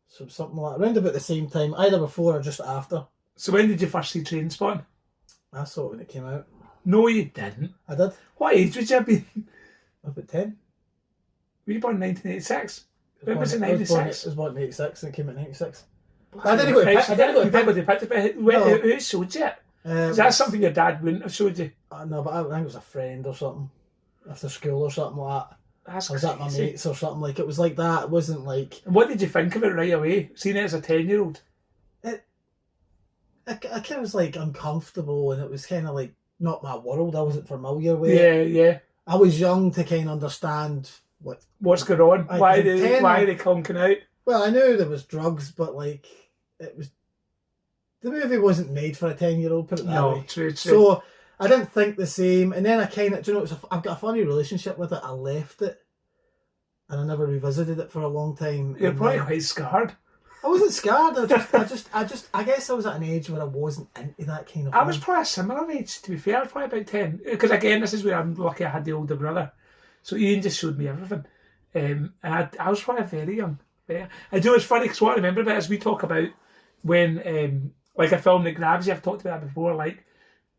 [SPEAKER 1] So something like around about the same time, either before or just after.
[SPEAKER 2] So when did you first see Trainspotting?
[SPEAKER 1] I saw it when it came out.
[SPEAKER 2] No, you didn't.
[SPEAKER 1] I did.
[SPEAKER 2] What age would you have been?
[SPEAKER 1] About 10.
[SPEAKER 2] Were you born in 1986? When was it, 96?
[SPEAKER 1] I was born in 86 and it came out in 96. I didn't go to
[SPEAKER 2] picture. Who showed you it? Is that something your dad wouldn't have showed you?
[SPEAKER 1] No, but I think it was a friend or something. After school or something like that.
[SPEAKER 2] That's
[SPEAKER 1] I was at my mates or something. Like, it was like that. It wasn't like...
[SPEAKER 2] And what did you think of it right away? Seeing it as a 10-year-old?
[SPEAKER 1] I kind of was like uncomfortable, and it was kind of like not my world. I wasn't familiar with
[SPEAKER 2] it. Yeah.
[SPEAKER 1] I was young to kind of understand
[SPEAKER 2] what's going on. Why are they conking out?
[SPEAKER 1] Well, I knew there was drugs, but like it was, the movie wasn't made for a 10-year-old. Put it that way.
[SPEAKER 2] True.
[SPEAKER 1] So I didn't think the same, and then I kind of, do you know, I've got a funny relationship with it. I left it, and I never revisited it for a long time.
[SPEAKER 2] You're probably quite scarred.
[SPEAKER 1] I wasn't scared. I guess I was at an age where I wasn't into that kind of.
[SPEAKER 2] I was probably a similar age, to be fair. I was probably about 10. Because again, this is where I'm lucky I had the older brother. So Ian just showed me everything. And I was probably very young. I do, it's funny because what I remember about it is we talk about when, like a film that grabs you, I've talked about that before, like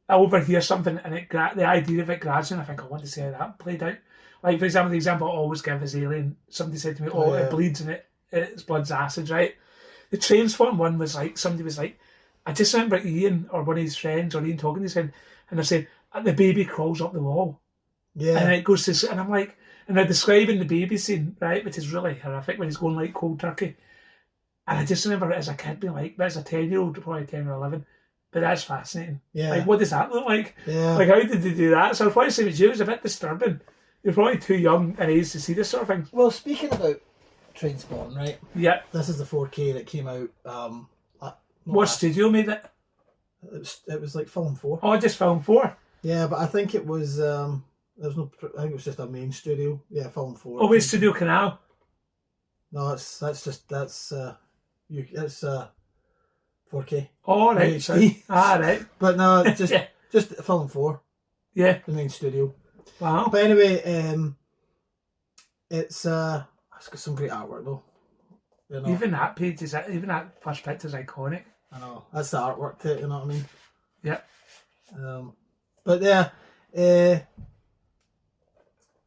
[SPEAKER 2] I overhear something and the idea of it grabs you and I think I want to see how that played out. Like, for example, the example I always give is Alien. Somebody said to me, it bleeds and it's blood's acid, right? The Trainspotting one was like, somebody was like, I just remember Ian or one of his friends or Ian talking to him and they're saying, the baby crawls up the wall.
[SPEAKER 1] Yeah.
[SPEAKER 2] And it goes to, and I'm like, and they're describing the baby scene, right, which is really horrific when he's going like cold turkey. And I just remember it as a kid being like, as a 10-year-old, probably 10 or 11. But that's fascinating.
[SPEAKER 1] Yeah.
[SPEAKER 2] Like, what does that look like?
[SPEAKER 1] Yeah.
[SPEAKER 2] Like, how did they do that? So I'd probably say with you, it was a bit disturbing. You're probably too young an age to see this sort of thing.
[SPEAKER 1] Well, speaking about Trainspotting, right?
[SPEAKER 2] Yeah.
[SPEAKER 1] This is the 4K that came out.
[SPEAKER 2] What studio made it?
[SPEAKER 1] It was like Film 4.
[SPEAKER 2] Oh, just Film 4?
[SPEAKER 1] Yeah, but I think it was, I think it was just a main studio. Yeah, Film 4.
[SPEAKER 2] Oh, wait, Studio Canal?
[SPEAKER 1] No, it's 4K.
[SPEAKER 2] Oh, right.
[SPEAKER 1] HD.
[SPEAKER 2] Right.
[SPEAKER 1] But no, it's just just Film 4.
[SPEAKER 2] Yeah.
[SPEAKER 1] The main studio.
[SPEAKER 2] Wow.
[SPEAKER 1] But anyway, it's got some great artwork though. You know?
[SPEAKER 2] Even that page is even that first picture is iconic.
[SPEAKER 1] I know. That's the artwork to it, you know what I mean?
[SPEAKER 2] Yeah.
[SPEAKER 1] But yeah,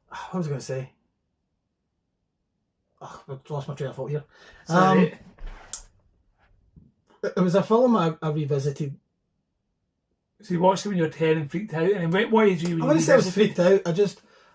[SPEAKER 1] what was I going to say? Oh, I've lost my train of thought here. It was a film I revisited.
[SPEAKER 2] So you watched it when you were 10 and freaked out, and what age were you?
[SPEAKER 1] I wouldn't say I was freaked out.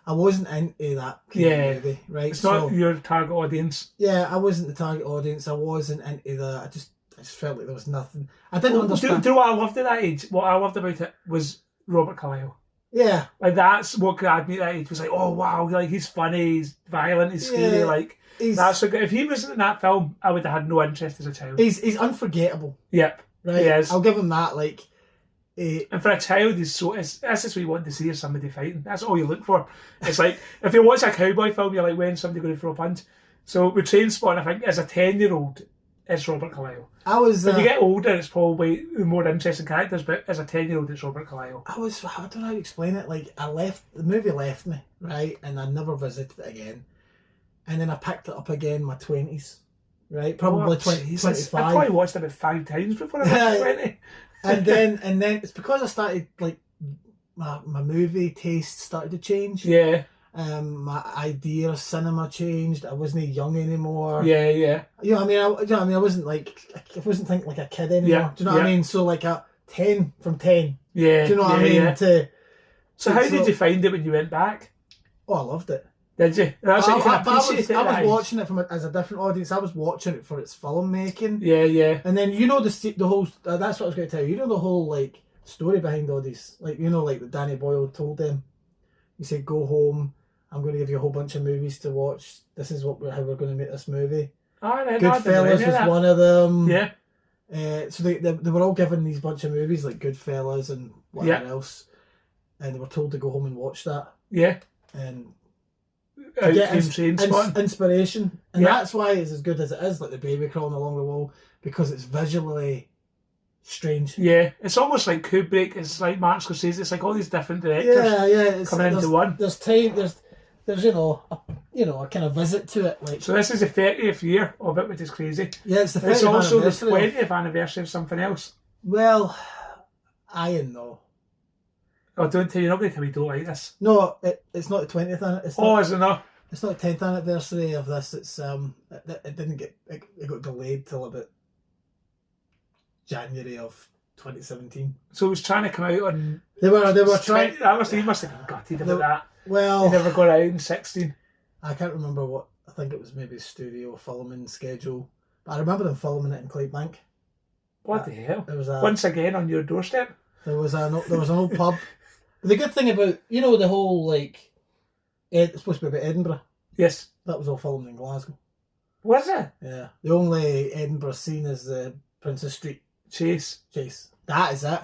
[SPEAKER 1] I wasn't into that kind of movie, right?
[SPEAKER 2] It's not your target audience.
[SPEAKER 1] Yeah, I wasn't the target audience. I wasn't into that. I just felt like there was nothing. I didn't understand.
[SPEAKER 2] Do you know what I loved at that age? What I loved about it was Robert Carlyle.
[SPEAKER 1] Yeah.
[SPEAKER 2] Like, that's what grabbed me at that age. It was like, oh wow, like he's funny, he's violent, he's scary, like that's so good. If he wasn't in that film, I would have had no interest as a child.
[SPEAKER 1] He's unforgettable.
[SPEAKER 2] Yep.
[SPEAKER 1] Right.
[SPEAKER 2] He is.
[SPEAKER 1] I'll give him that, like.
[SPEAKER 2] And for a child, that's just what you want to see, is somebody fighting. That's all you look for. It's like, if you watch a cowboy film, you're like, when's somebody going to throw a punch? So with Trainspotting, I think, as a 10-year-old, it's Robert Carlyle. When you get older, it's probably the more interesting characters, but as a 10-year-old, it's Robert Carlyle. I don't
[SPEAKER 1] know how to explain it. Like, the movie left me, right? And I never visited it again. And then I picked it up again in my 20s, right? Probably 25.
[SPEAKER 2] I probably watched it about 5 times before I was 20.
[SPEAKER 1] and then it's because I started, like, my movie taste started to change.
[SPEAKER 2] Yeah.
[SPEAKER 1] My idea of cinema changed. I wasn't young anymore.
[SPEAKER 2] Yeah.
[SPEAKER 1] You know what I mean? I wasn't thinking like a kid anymore.
[SPEAKER 2] Yeah.
[SPEAKER 1] Do you know what I mean? So like a 10 from 10.
[SPEAKER 2] Yeah.
[SPEAKER 1] Do you know what I mean?
[SPEAKER 2] So how did you find it when you went back?
[SPEAKER 1] Oh, I loved it.
[SPEAKER 2] Did you? That's what you can appreciate.
[SPEAKER 1] I was watching it as a different audience. I was watching it for its filmmaking.
[SPEAKER 2] Yeah, yeah.
[SPEAKER 1] And then, you know, the whole... that's what I was going to tell you. You know the whole, like, story behind all these... Like, you know, like, that Danny Boyle told them. He said, go home. I'm going to give you a whole bunch of movies to watch. This is how we're going to make this movie. Goodfellas was one of them.
[SPEAKER 2] Yeah.
[SPEAKER 1] So they were all given these bunch of movies like Goodfellas and whatever else, and they were told to go home and watch that.
[SPEAKER 2] Yeah.
[SPEAKER 1] And
[SPEAKER 2] to get
[SPEAKER 1] inspiration, and that's why it's as good as it is. Like the baby crawling along the wall, because it's visually strange.
[SPEAKER 2] Yeah, it's almost like Kubrick. It's like Martin Scorsese. It's like all these different directors.
[SPEAKER 1] It's
[SPEAKER 2] coming into one.
[SPEAKER 1] There's time. There's a kind of visit to it. Like,
[SPEAKER 2] so this is the 30th year of it, which is crazy.
[SPEAKER 1] Yeah, it's the 30th
[SPEAKER 2] It's also the
[SPEAKER 1] anniversary
[SPEAKER 2] 20th anniversary of something else.
[SPEAKER 1] Well, I know.
[SPEAKER 2] Oh, don't tell you, nobody tell me don't like this.
[SPEAKER 1] No, it's not the 20th anniversary.
[SPEAKER 2] Is it not?
[SPEAKER 1] It's not the 10th anniversary of this. It's it didn't get it got delayed till about January of 2017.
[SPEAKER 2] So it was trying to come out on.
[SPEAKER 1] They were trying.
[SPEAKER 2] He must have been gutted about that.
[SPEAKER 1] Well,
[SPEAKER 2] they never got out in 16.
[SPEAKER 1] I can't remember what. I think it was maybe studio filming schedule. But I remember them filming it in Clydebank.
[SPEAKER 2] What the hell?
[SPEAKER 1] It was
[SPEAKER 2] once again on your doorstep.
[SPEAKER 1] There was an old pub. But the good thing about, you know, the whole, like, it's supposed to be about Edinburgh.
[SPEAKER 2] Yes.
[SPEAKER 1] That was all filmed in Glasgow.
[SPEAKER 2] Was it?
[SPEAKER 1] Yeah. The only Edinburgh scene is the Princess Street
[SPEAKER 2] Chase.
[SPEAKER 1] That is it.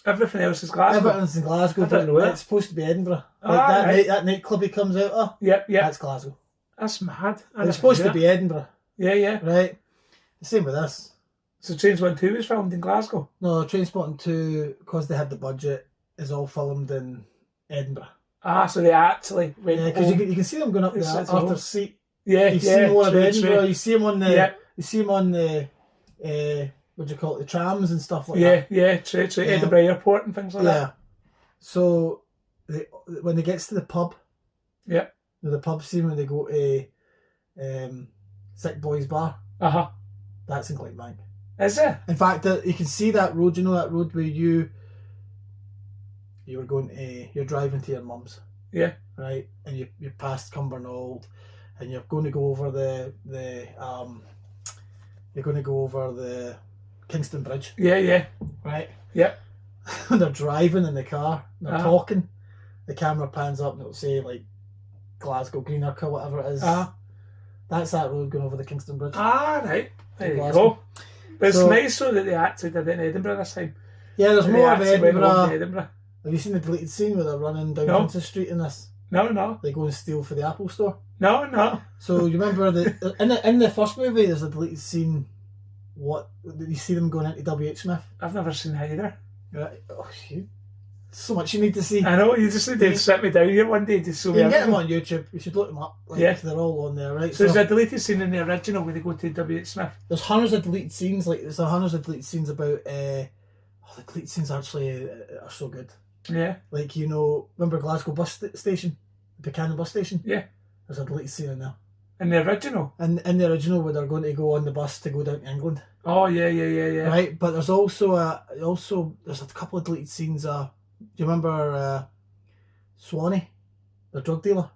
[SPEAKER 2] Everything else is Glasgow.
[SPEAKER 1] Everything's in Glasgow, but it's supposed to be Edinburgh. That nightclub he comes out of.
[SPEAKER 2] Yep.
[SPEAKER 1] That's Glasgow.
[SPEAKER 2] That's mad.
[SPEAKER 1] It's supposed to be Edinburgh.
[SPEAKER 2] Yeah.
[SPEAKER 1] Right. The same with this.
[SPEAKER 2] So Trainspotting 2 was filmed in Glasgow?
[SPEAKER 1] No, Trainspotting 2, because they had the budget, is all filmed in Edinburgh.
[SPEAKER 2] So they actually went.
[SPEAKER 1] Yeah, because you can see them going up the Arthur's Seat.
[SPEAKER 2] Yeah,
[SPEAKER 1] you see more of Edinburgh.
[SPEAKER 2] True.
[SPEAKER 1] You see them on the.
[SPEAKER 2] Yeah.
[SPEAKER 1] You see them on the. What do you call it? The trams and stuff like
[SPEAKER 2] that. Yeah, true. Edinburgh Airport and things like that.
[SPEAKER 1] Yeah. So when it gets to the pub.
[SPEAKER 2] Yeah.
[SPEAKER 1] The pub scene when they go to Sick Boys Bar. That's in Clydebank.
[SPEAKER 2] Is it?
[SPEAKER 1] In fact, you can see that road. You know that road where you were going to, you're driving to your mum's.
[SPEAKER 2] Yeah.
[SPEAKER 1] Right, and you passed Cumbernauld, and you're going to go over you're going to go over the Kingston Bridge.
[SPEAKER 2] Yeah.
[SPEAKER 1] Right.
[SPEAKER 2] Yep.
[SPEAKER 1] When they're driving in the car, they're talking. The camera pans up and it'll say like Glasgow Greenock or whatever it is. That's that road going over the Kingston Bridge.
[SPEAKER 2] Right. There you go. But it's nice though that they actually did it in Edinburgh this time.
[SPEAKER 1] Yeah, there's more of Edinburgh. Have you seen the deleted scene where they're running down Princess Street in this?
[SPEAKER 2] No.
[SPEAKER 1] They go and steal for the Apple Store.
[SPEAKER 2] No.
[SPEAKER 1] So you remember in the first movie, there's a deleted scene. What did you see them going into WH Smith?
[SPEAKER 2] I've never seen that either.
[SPEAKER 1] Right. Oh, so much you need to see.
[SPEAKER 2] I know, you just need to sit me down here one day to show me.
[SPEAKER 1] You can get them on YouTube. You should look them up. They're all on there, right?
[SPEAKER 2] So there's a deleted scene in the original where they go to WH Smith.
[SPEAKER 1] There's hundreds of deleted scenes. There's hundreds of deleted scenes about. The deleted scenes actually are so good.
[SPEAKER 2] Yeah.
[SPEAKER 1] Like, you know, remember Glasgow bus station, the Buchanan bus station?
[SPEAKER 2] Yeah.
[SPEAKER 1] There's a deleted scene in there.
[SPEAKER 2] In the original?
[SPEAKER 1] In the original, where they're going to go on the bus to go down to England.
[SPEAKER 2] Oh yeah.
[SPEAKER 1] Right, but there's also there's a couple of deleted scenes. Do you remember Swanee, the drug dealer?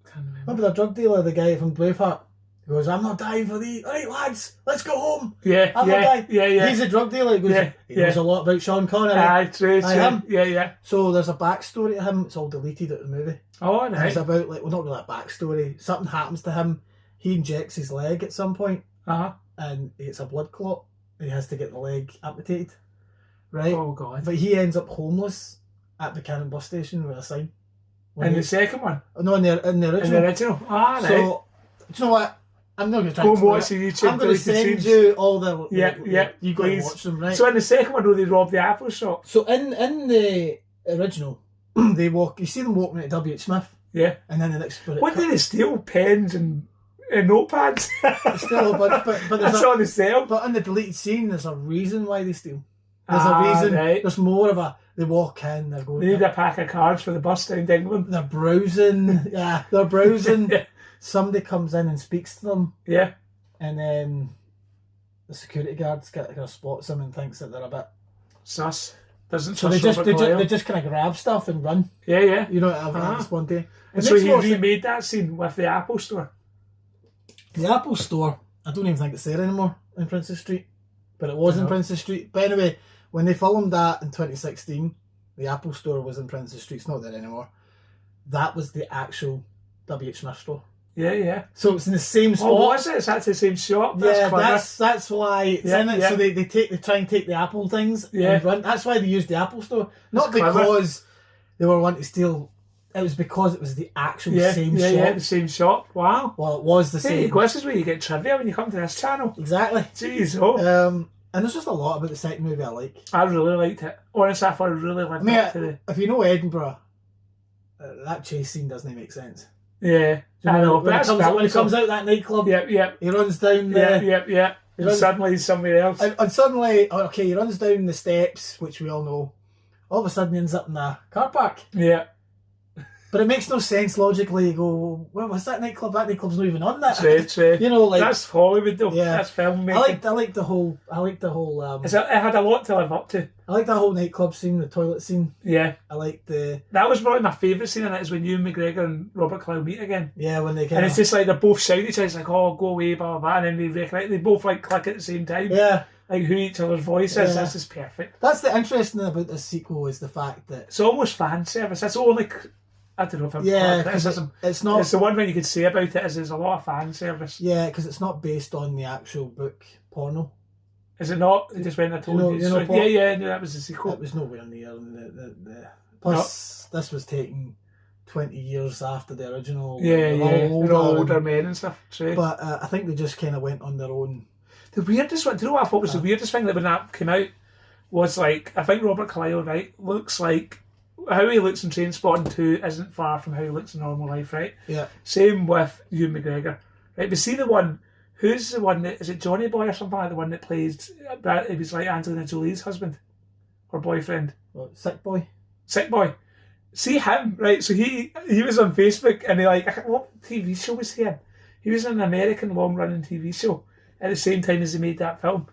[SPEAKER 2] Can't remember.
[SPEAKER 1] Remember the drug dealer, the guy from Braveheart? He goes, "I'm not dying for these. All right, lads, let's go home."
[SPEAKER 2] Yeah.
[SPEAKER 1] He's a drug dealer. He goes, he knows a lot about Sean Connery.
[SPEAKER 2] True.
[SPEAKER 1] Him.
[SPEAKER 2] Yeah.
[SPEAKER 1] So there's a backstory to him. It's all deleted out of the movie.
[SPEAKER 2] Oh, nice.
[SPEAKER 1] And it's about not really a backstory. Something happens to him. He injects his leg at some point. And it's a blood clot. And he has to get the leg amputated. Right?
[SPEAKER 2] Oh, God.
[SPEAKER 1] But he ends up homeless at the Buchanan bus station with a sign.
[SPEAKER 2] The second one?
[SPEAKER 1] No, in the original.
[SPEAKER 2] In the original? Right.
[SPEAKER 1] So, do you know what? I'm not going to try
[SPEAKER 2] to watch the YouTube.
[SPEAKER 1] I'm going to send you all the...
[SPEAKER 2] Yeah.
[SPEAKER 1] You got to watch them, right?
[SPEAKER 2] So in the second one, they rob the Apple shop.
[SPEAKER 1] So in the original, they walk... You see them walking at WH Smith.
[SPEAKER 2] Yeah.
[SPEAKER 1] And then the next...
[SPEAKER 2] What do they steal? Pens and notepads?
[SPEAKER 1] Still a bunch, but
[SPEAKER 2] that's on the sale.
[SPEAKER 1] But in the deleted scene, there's a reason why they steal. There's a reason.
[SPEAKER 2] Right.
[SPEAKER 1] There's more of a... They walk in, they're going...
[SPEAKER 2] They need a pack of cards for the bus down to England.
[SPEAKER 1] They're browsing. They're browsing. Somebody comes in and speaks to them.
[SPEAKER 2] Yeah.
[SPEAKER 1] And then the security guards kind of spots them and thinks that they're a bit...
[SPEAKER 2] sus. doesn't
[SPEAKER 1] so
[SPEAKER 2] trust
[SPEAKER 1] they just kind of grab stuff and run.
[SPEAKER 2] Yeah, yeah.
[SPEAKER 1] You know, have this one day.
[SPEAKER 2] And so he remade that scene with the Apple Store.
[SPEAKER 1] The Apple Store, I don't even think it's there anymore in Princess Street, but it was in Princess Street. But anyway, when they filmed that in 2016, the Apple Store was in Princess Street. It's not there anymore. That was the actual W.H. Smith store.
[SPEAKER 2] Yeah, yeah.
[SPEAKER 1] So it's in the same spot.
[SPEAKER 2] Oh, was it? It's actually the same shop.
[SPEAKER 1] That's why it's in it. So they try and take the Apple things and run. That's why they used the Apple Store. Not because they were wanting to steal. It was because it was the actual same shop.
[SPEAKER 2] Yeah, the same shop. Wow.
[SPEAKER 1] Well, it was the same.
[SPEAKER 2] This is where you get trivia when you come to this channel.
[SPEAKER 1] Exactly.
[SPEAKER 2] Jeez,
[SPEAKER 1] and there's just a lot about the second movie I like.
[SPEAKER 2] I really liked it. Honestly, I thought I really lived up to it.
[SPEAKER 1] If you know Edinburgh, that chase scene doesn't make sense.
[SPEAKER 2] Yeah, I know.
[SPEAKER 1] When he comes out that nightclub, he runs down the...
[SPEAKER 2] And suddenly he's somewhere else.
[SPEAKER 1] And suddenly, he runs down the steps, which we all know. All of a sudden he ends up in a car park.
[SPEAKER 2] Yeah.
[SPEAKER 1] But it makes no sense logically. You go, well, what's that nightclub? That nightclub's not even on that.
[SPEAKER 2] True.
[SPEAKER 1] You know, like
[SPEAKER 2] that's Hollywood though.
[SPEAKER 1] Yeah.
[SPEAKER 2] That's filmmaking.
[SPEAKER 1] I like the whole.
[SPEAKER 2] It had a lot to live up to.
[SPEAKER 1] I like that whole nightclub scene, the toilet scene.
[SPEAKER 2] Yeah.
[SPEAKER 1] I like the.
[SPEAKER 2] That was probably my favourite scene in it. Is when Ewan McGregor and Robert Clough meet again.
[SPEAKER 1] Yeah, when they
[SPEAKER 2] and it's just like they're both shouting at each other. It's like, oh, go away, blah blah blah, and then they recognize. They both like click at the same time.
[SPEAKER 1] Yeah.
[SPEAKER 2] Like who each other's voice is. That's just perfect.
[SPEAKER 1] That's the interesting thing about this sequel is the fact that
[SPEAKER 2] it's almost fan service. That's the only. I don't know if I'm criticism.
[SPEAKER 1] It's not.
[SPEAKER 2] It's the one thing you could say about it is there's a lot of fan service.
[SPEAKER 1] Yeah, because it's not based on the actual book porno.
[SPEAKER 2] Is it not? They just went and told you. No, that was the sequel.
[SPEAKER 1] It was nowhere near. Plus, this was taken 20 years after the original.
[SPEAKER 2] Older men and stuff. True.
[SPEAKER 1] But I think they just kind of went on their own.
[SPEAKER 2] The weirdest one. Do you know what I thought was the weirdest thing that when that came out was like I think Robert Clough looks like. How he looks in Trainspotting 2 isn't far from how he looks in normal life, right?
[SPEAKER 1] Yeah.
[SPEAKER 2] Same with Ewan McGregor, right? But see the one, who's the one that, is it Johnny Boy or something like the one that plays, it was like Angelina Jolie's husband or boyfriend?
[SPEAKER 1] What, Sick Boy?
[SPEAKER 2] Sick Boy. See him, right? So he was on Facebook and what TV show was he in? He was in an American long-running TV show at the same time as he made that film.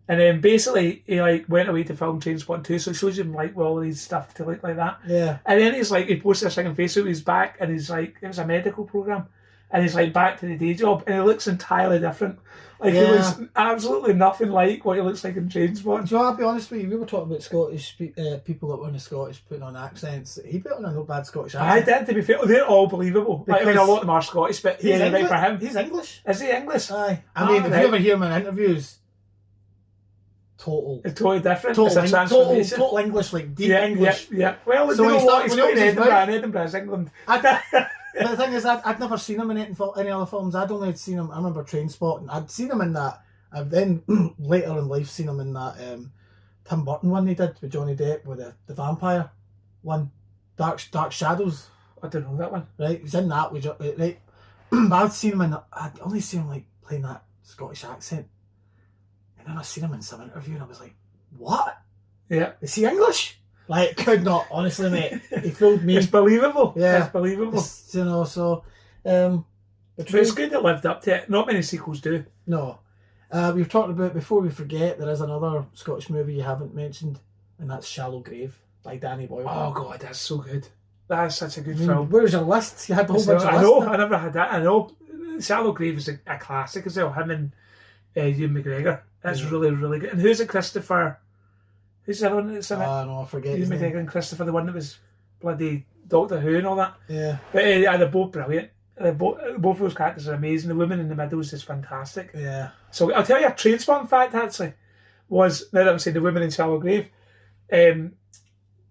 [SPEAKER 2] And then basically he went away to film Trainspotting 2, so it shows him all these stuff to look like that.
[SPEAKER 1] Yeah.
[SPEAKER 2] And then he's he posted this thing on Facebook, he's back and he's it was a medical programme. And he's back to the day job and he looks entirely different. He looks absolutely nothing like what he looks like in Trainspotting.
[SPEAKER 1] Do you know, I'll be honest with you, we were talking about Scottish people that were in the Scottish putting on accents. He put on a no bad Scottish accent.
[SPEAKER 2] I did, to be fair. They're all believable. A lot of them are Scottish, but
[SPEAKER 1] he's English.
[SPEAKER 2] For him.
[SPEAKER 1] He's English.
[SPEAKER 2] Is he English?
[SPEAKER 1] Aye. I mean, if you ever hear him in interviews, It's totally different. Total English, deep English.
[SPEAKER 2] Yeah. Well,
[SPEAKER 1] so
[SPEAKER 2] he's going to Edinburgh, and Edinburgh's England.
[SPEAKER 1] But the thing is, I'd never seen him in any other films. I'd only seen him. I remember Trainspotting. I'd seen him in that. I've then later in life seen him in that Tim Burton one he did with Johnny Depp with the vampire one, Dark Shadows.
[SPEAKER 2] I don't know that one.
[SPEAKER 1] Right, he's in that. Right, but I'd seen him I'd only seen him playing that Scottish accent. And then I seen him in some interview and I was like, what?
[SPEAKER 2] Yeah.
[SPEAKER 1] Is he English? Could not, honestly, mate. He fooled me.
[SPEAKER 2] It's believable.
[SPEAKER 1] Yeah.
[SPEAKER 2] It's believable.
[SPEAKER 1] So...
[SPEAKER 2] But it's good it lived up to it. Not many sequels do.
[SPEAKER 1] No. We've talked about, before we forget, there is another Scottish movie you haven't mentioned, and that's Shallow Grave by Danny Boyle.
[SPEAKER 2] Oh, God, that's so good. That's such a good film.
[SPEAKER 1] Where's your list? You had the whole bunch of lists.
[SPEAKER 2] I know, I never had that. I know. Shallow Grave is a classic as well. Him and Ewan McGregor. That's really, really good. And who's it, Christopher? Who's the other one that's in it?
[SPEAKER 1] No, I forget
[SPEAKER 2] Ewan McGregor and Christopher, the one that was bloody Doctor Who and all that.
[SPEAKER 1] Yeah.
[SPEAKER 2] But they're both brilliant. Both of those characters are amazing. The woman in the middle is just fantastic.
[SPEAKER 1] Yeah.
[SPEAKER 2] So I'll tell you a Trainspotting fact actually was, now that I'm saying the woman in Shallow Grave,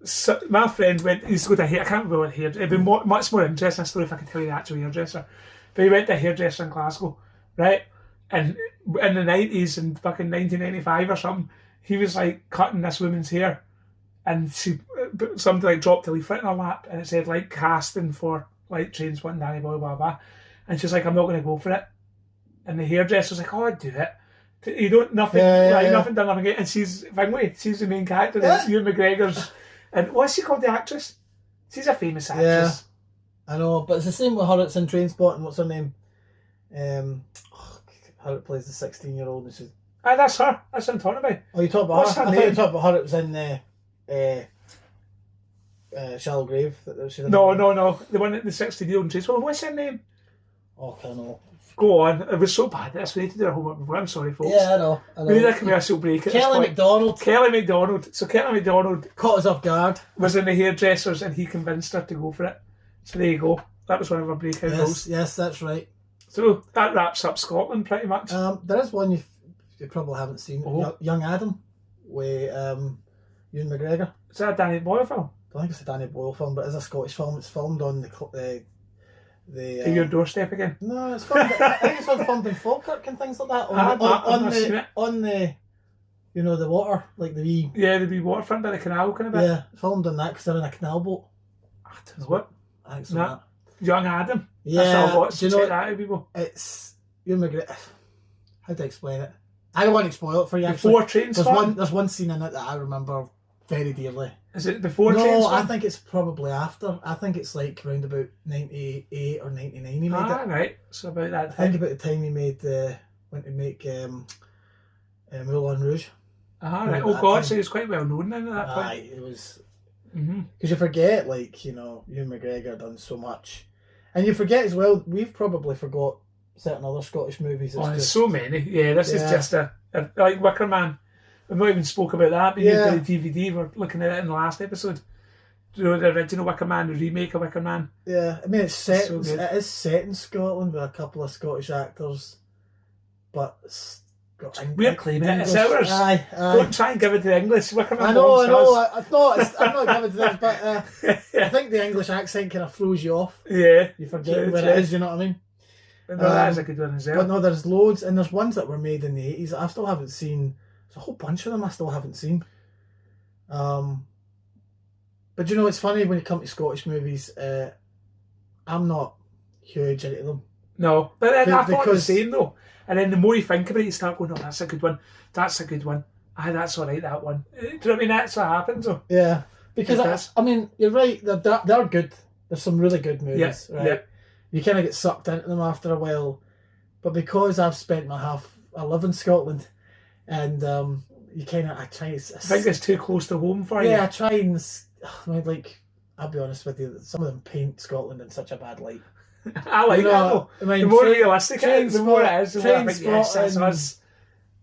[SPEAKER 2] so my friend used to go to I can't remember what hair, it'd be much more interesting story if I could tell you the actual hairdresser. But he went to a hairdresser in Glasgow, right? And in the 90s, in fucking 1995 or something, he was cutting this woman's hair and she something dropped a leaflet in her lap and it said casting for Trainspotting, Danny Boyle, blah blah. And she's like, I'm not going to go for it. And the hairdresser's like, oh, I'd do it. You don't, nothing, nothing done, nothing. And she's the main character. It's Ewan McGregor's. And what's she called, the actress? She's a famous actress.
[SPEAKER 1] Yeah, I know, but it's the same with her. It's in Trainspotting. What's her name? Her that plays the 16-year-old.
[SPEAKER 2] That's her. That's what I'm talking about.
[SPEAKER 1] Oh, you talk about her? I thought you talked about her. It was in Shallow Grave.
[SPEAKER 2] No. The one at the 16-year-old in Trainspotting. What's her name?
[SPEAKER 1] Oh, I don't know.
[SPEAKER 2] Go on. It was so bad. That's we need to do our homework before. I'm sorry, folks.
[SPEAKER 1] Yeah, I know.
[SPEAKER 2] We need a commercial break at
[SPEAKER 1] Kelly MacDonald.
[SPEAKER 2] Kelly MacDonald. So Kelly MacDonald
[SPEAKER 1] caught us off guard.
[SPEAKER 2] Was in the hairdressers and he convinced her to go for it. So there you go. That was one of our breakout roles.
[SPEAKER 1] Yes, that's right.
[SPEAKER 2] So that wraps up Scotland pretty much.
[SPEAKER 1] There is one you probably haven't seen. Young Adam with Ewan McGregor.
[SPEAKER 2] Is that a Danny Boyle film?
[SPEAKER 1] I think it's a Danny Boyle film, but it's a Scottish film. It's filmed on the
[SPEAKER 2] Your doorstep again?
[SPEAKER 1] No, it's filmed. I think it's filmed in Falkirk and things like that. On the you know, the water, like the wee.
[SPEAKER 2] Yeah, the wee waterfront by the canal kind of bit.
[SPEAKER 1] Yeah, filmed on that because they're in a canal boat.
[SPEAKER 2] I don't know what.
[SPEAKER 1] I think so.
[SPEAKER 2] Young Adam.
[SPEAKER 1] Yeah,
[SPEAKER 2] that's all.
[SPEAKER 1] do you know
[SPEAKER 2] check that out, people.
[SPEAKER 1] It's Ewan McGregor. How to explain it? I don't want to spoil it for you.
[SPEAKER 2] Before Trainspotting?
[SPEAKER 1] There's one scene in it that I remember very dearly.
[SPEAKER 2] Is it before
[SPEAKER 1] Trainspotting? No, I think it's probably after. I think it's like around about 98 or 99 he made it.
[SPEAKER 2] Right. So about that time.
[SPEAKER 1] I think about the time he made went to make Moulin Rouge.
[SPEAKER 2] Right. Oh God, so he was quite well known then at that point.
[SPEAKER 1] Aye, it was. Because you forget, like, you know, Ewan McGregor done so much. And you forget as well, we've probably forgot certain other Scottish movies.
[SPEAKER 2] There's so many. Yeah, this is just a like Wicker Man. We've not even spoke about that, but you've got the DVD. We're looking at it in the last episode. Do you know the original Wicker Man, the remake of Wicker Man?
[SPEAKER 1] Yeah, I mean it is set in Scotland with a couple of Scottish actors, but it's got
[SPEAKER 2] we're claiming it. It's ours.
[SPEAKER 1] Aye.
[SPEAKER 2] Don't try and give it to the English. Wicker Man.
[SPEAKER 1] I know. I'm not giving to this, but I think the English accent kind of throws you off.
[SPEAKER 2] Yeah,
[SPEAKER 1] you forget where it is. You know what I mean?
[SPEAKER 2] But no, that is a good one as well.
[SPEAKER 1] But no, there's loads, and there's ones that were made in the 80s that I still haven't seen. There's a whole bunch of them I still haven't seen. But you know, it's funny when you come to Scottish movies. I'm not huge into them.
[SPEAKER 2] No, but I thought the same though. And then the more you think about it, you start going, "Oh, that's a good one. That's a good one. Aye, that's all right. That one." Do you know what I mean? That's what happens. Though.
[SPEAKER 1] Yeah, because I mean, you're right. They're good. There's some really good movies, right? Yeah. You kind of get sucked into them after a while, but because I've spent I live in Scotland, and you kind of I try. I
[SPEAKER 2] think it's too close to home for you.
[SPEAKER 1] Yeah, I try and like. I'll be honest with you. Some of them paint Scotland in such a bad light.
[SPEAKER 2] I like that though. I mean, the more realistic it is, the more it is.
[SPEAKER 1] Trainspotting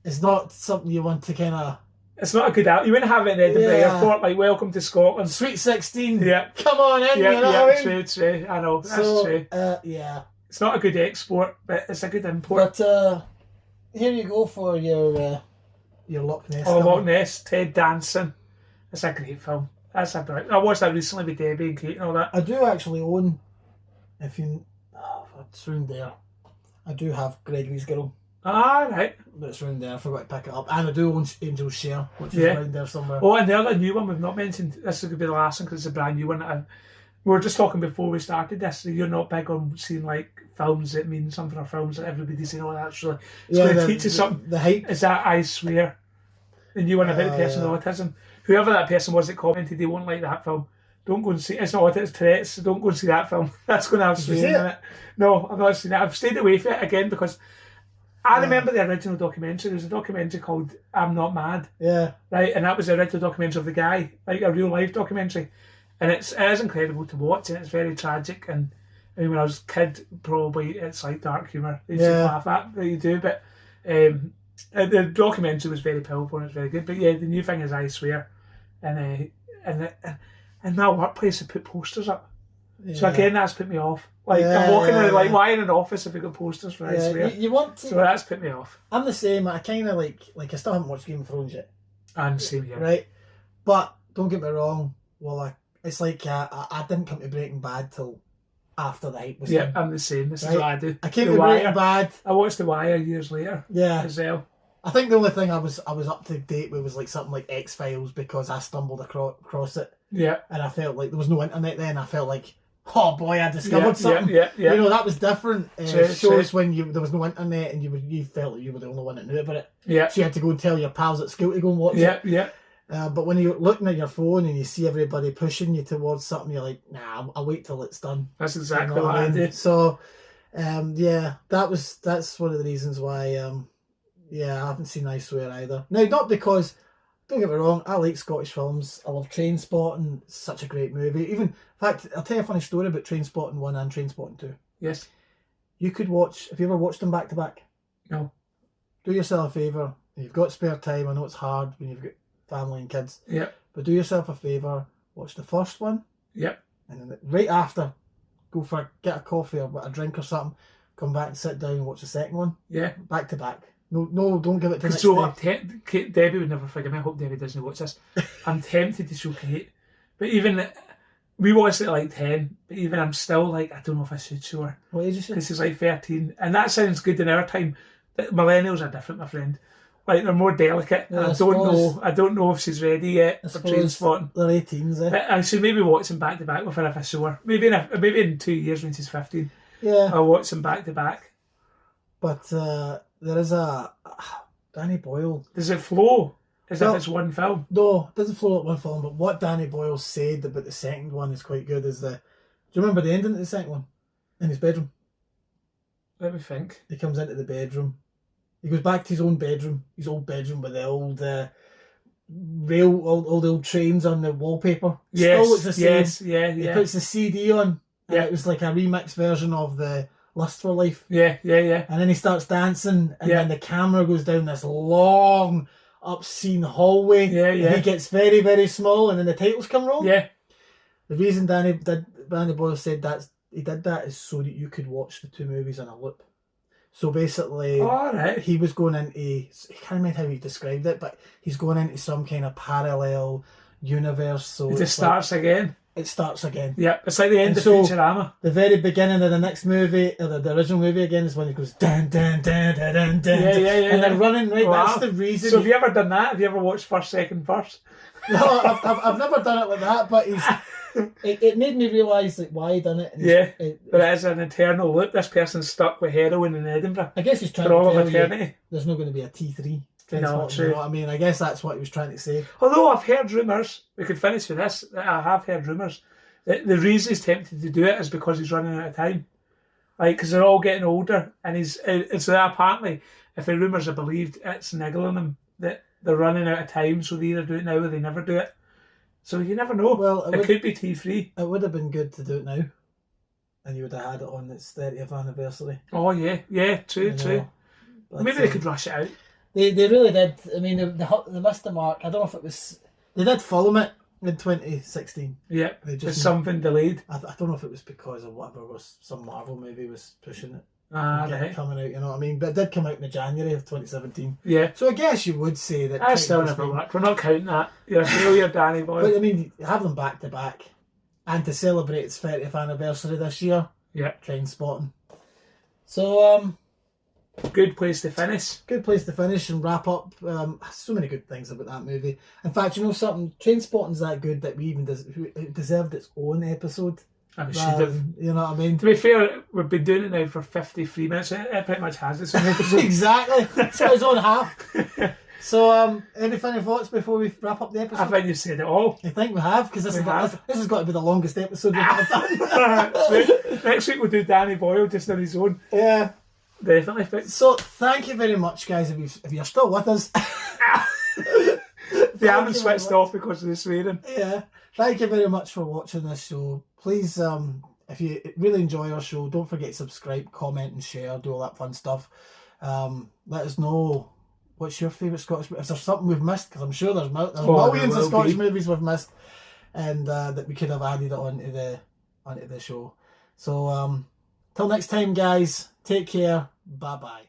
[SPEAKER 1] is not something you want to kind of.
[SPEAKER 2] It's not a good out. You wouldn't have it in Edinburgh Airport, like "Welcome to Scotland."
[SPEAKER 1] Sweet 16.
[SPEAKER 2] Yeah.
[SPEAKER 1] Come on in. You know what I mean?
[SPEAKER 2] True. I know. That's true.
[SPEAKER 1] Yeah.
[SPEAKER 2] It's not a good export, but it's a good import.
[SPEAKER 1] But here you go for your Loch Ness.
[SPEAKER 2] Oh, Loch Ness. Ted Danson. It's a great film. That's a brilliant. I watched that recently with Debbie and Kate and all that.
[SPEAKER 1] I do actually own. It's round there. I do have Gregory's Girl.
[SPEAKER 2] Right.
[SPEAKER 1] But it's round there. I forgot to pick it up. And I do own Angel's Share, which is round there somewhere.
[SPEAKER 2] Oh, and the other new one we've not mentioned. This is going to be the last one because it's a brand new one. We were just talking before we started this. So you're not big on seeing like films that mean something or films that everybody's saying, "Oh, that's really it's going to teach you something."
[SPEAKER 1] The hype
[SPEAKER 2] is that I Swear, the new one about the person with autism. Whoever that person was that commented, they won't like that film. Don't go and see it. It's not it's Tourette's, so don't go and see that film. That's going to have swearing in it. No, I've not seen it. I've stayed away from it again because I remember the original documentary. There was a documentary called I'm Not Mad.
[SPEAKER 1] Yeah.
[SPEAKER 2] Right, and that was the original documentary of the guy, like a real life documentary. And it is incredible to watch, and it's very tragic. And I mean, when I was a kid, probably it's like dark humour. They used to laugh at that you do, but the documentary was very powerful and it's very good. But yeah, the new thing is I Swear, and my workplace have put posters up. Yeah. So again, that's put me off. Like I'm walking around, like why in an office have we got posters for I Swear?
[SPEAKER 1] You want to?
[SPEAKER 2] So that's put me off.
[SPEAKER 1] I'm the same. I kind of like I still haven't watched Game of Thrones yet.
[SPEAKER 2] And same here.
[SPEAKER 1] Right, but don't get me wrong. Well, it's like I didn't come to Breaking Bad till after the hype was done.
[SPEAKER 2] I'm the same. This is what I do.
[SPEAKER 1] I came to Breaking Bad.
[SPEAKER 2] I watched The Wire years later.
[SPEAKER 1] Yeah,
[SPEAKER 2] as well.
[SPEAKER 1] I think the only thing I was up to date with was like something like X-Files because I stumbled across it.
[SPEAKER 2] Yeah.
[SPEAKER 1] And I felt like there was no internet then. I felt like, oh boy, I discovered something.
[SPEAKER 2] Yeah.
[SPEAKER 1] You know, that was different. Shows when there was no internet and you felt like you were the only one that knew about it.
[SPEAKER 2] Yeah.
[SPEAKER 1] So you had to go and tell your pals at school to go and watch it.
[SPEAKER 2] Yeah.
[SPEAKER 1] But when you're looking at your phone and you see everybody pushing you towards something, you're like, nah, I'll wait till it's done.
[SPEAKER 2] That's exactly what I did.
[SPEAKER 1] So, that's one of the reasons why. I haven't seen I Swear either. Now, not because don't get me wrong, I like Scottish films. I love Trainspotting. It's such a great movie. Even, in fact, I'll tell you a funny story about Trainspotting 1 and Trainspotting 2.
[SPEAKER 2] Yes.
[SPEAKER 1] You could watch, have you ever watched them back to back?
[SPEAKER 2] No.
[SPEAKER 1] Do yourself a favour. You've got spare time. I know it's hard when you've got family and kids.
[SPEAKER 2] Yep.
[SPEAKER 1] But do yourself a favour. Watch the first one.
[SPEAKER 2] Yep.
[SPEAKER 1] And then right after, get a coffee or a drink or something. Come back and sit down and watch the second one.
[SPEAKER 2] Yeah.
[SPEAKER 1] Back to back. No, don't give it to the next
[SPEAKER 2] day. Debbie would never forgive me. I hope Debbie doesn't watch this. I'm tempted to show Kate. But even, we watched it at like 10, but even I'm still like, I don't know if I should show her.
[SPEAKER 1] What age is she?
[SPEAKER 2] Because she's like 13. And that sounds good in our time. But millennials are different, my friend. Like, they're more delicate. Yeah, I don't know if she's ready yet for Trainspotting.
[SPEAKER 1] They're 18s, eh?
[SPEAKER 2] But I should maybe watch them back to back with her if I show her. Maybe in 2 years when she's 15.
[SPEAKER 1] Yeah.
[SPEAKER 2] I'll watch them back to back.
[SPEAKER 1] But there is a Danny Boyle.
[SPEAKER 2] Does it flow as if it's one film?
[SPEAKER 1] No, it doesn't flow like one film. But what Danny Boyle said about the second one is quite good. Do you remember the ending of the second one? In his bedroom.
[SPEAKER 2] Let me think.
[SPEAKER 1] He comes into the bedroom. He goes back to his own bedroom. His old bedroom with the old all the old trains on the wallpaper.
[SPEAKER 2] Yes.
[SPEAKER 1] Still looks the same.
[SPEAKER 2] Yes. Yeah.
[SPEAKER 1] He puts the CD on.
[SPEAKER 2] Yeah.
[SPEAKER 1] And it was like a remix version of the Lust for Life.
[SPEAKER 2] Yeah.
[SPEAKER 1] And then he starts dancing, and then the camera goes down this long, obscene hallway.
[SPEAKER 2] Yeah.
[SPEAKER 1] And he gets very, very small, and then the titles come rolling.
[SPEAKER 2] Yeah.
[SPEAKER 1] The reason Danny Boyle said he did that is so that you could watch the two movies on a loop. So basically, he was going into, I can't remember how he described it, but he's going into some kind of parallel universe. So
[SPEAKER 2] it just starts again.
[SPEAKER 1] It starts again.
[SPEAKER 2] Yeah, it's like the end of Futurama.
[SPEAKER 1] The very beginning of the next movie, or the original movie again, is when it goes dan dan dan dan dan dan.
[SPEAKER 2] Yeah.
[SPEAKER 1] And they're running right.
[SPEAKER 2] Wow.
[SPEAKER 1] That's the reason.
[SPEAKER 2] So have you ever done that? Have you ever watched first, second, first?
[SPEAKER 1] No, I've never done it like that, but it made me realise like why he done it.
[SPEAKER 2] But it is an eternal loop. This person's stuck with heroin in Edinburgh.
[SPEAKER 1] I guess he's trying
[SPEAKER 2] for all
[SPEAKER 1] to
[SPEAKER 2] of
[SPEAKER 1] tell
[SPEAKER 2] eternity.
[SPEAKER 1] You there's not going to be a T3.
[SPEAKER 2] No, true.
[SPEAKER 1] You know what I mean? I guess that's what he was trying to say.
[SPEAKER 2] Although I've heard rumours, we could finish with this. I have heard rumours that the reason he's tempted to do it is because he's running out of time. Like, because they're all getting older, and it's that apparently, if the rumours are believed, it's niggling them that they're running out of time, so they either do it now or they never do it. So you never know. Well, it could be T3.
[SPEAKER 1] It would have been good to do it now, and you would have had it on its 30th anniversary.
[SPEAKER 2] Oh yeah, true. But, maybe they could rush it out.
[SPEAKER 1] They really did. I mean, they missed the mark. I don't know if it was. They did film it in 2016.
[SPEAKER 2] Yeah, there's something delayed.
[SPEAKER 1] I don't know if it was because of whatever some Marvel movie was pushing it.
[SPEAKER 2] Right.
[SPEAKER 1] Coming out, you know what I mean? But it did come out in January of 2017.
[SPEAKER 2] Yeah.
[SPEAKER 1] So I guess you would say that...
[SPEAKER 2] I still never worked. We're not counting that. You're a failure, Danny Boy.
[SPEAKER 1] But I mean, have them back to back. And to celebrate its 30th anniversary this year.
[SPEAKER 2] Yeah.
[SPEAKER 1] Trainspotting. So,
[SPEAKER 2] good place to finish.
[SPEAKER 1] Good place to finish and wrap up. So many good things about that movie. In fact, you know something? Trainspotting's that good that we even it deserved its own episode.
[SPEAKER 2] I should have.
[SPEAKER 1] You know what I mean?
[SPEAKER 2] To be fair, we've been doing it now for 53 minutes. It pretty much has its own episode.
[SPEAKER 1] Exactly. It's got its own half. So, any final thoughts before we wrap up the episode?
[SPEAKER 2] I think you've said it all.
[SPEAKER 1] I think we have, because this has got to be the longest episode we've ever done.
[SPEAKER 2] Next week we'll do Danny Boyle just on his own.
[SPEAKER 1] Yeah.
[SPEAKER 2] Definitely.
[SPEAKER 1] So, thank you very much, guys, if you're still with us.
[SPEAKER 2] They haven't switched off because of the swearing.
[SPEAKER 1] Yeah. Thank you very much for watching this show. Please, if you really enjoy our show, don't forget to subscribe, comment and share, do all that fun stuff. Let us know what's your favourite Scottish movie. Is there something we've missed? Because I'm sure there's millions of Scottish movies we've missed, and that we could have added it onto the show. So, till next time, guys, take care. Bye-bye.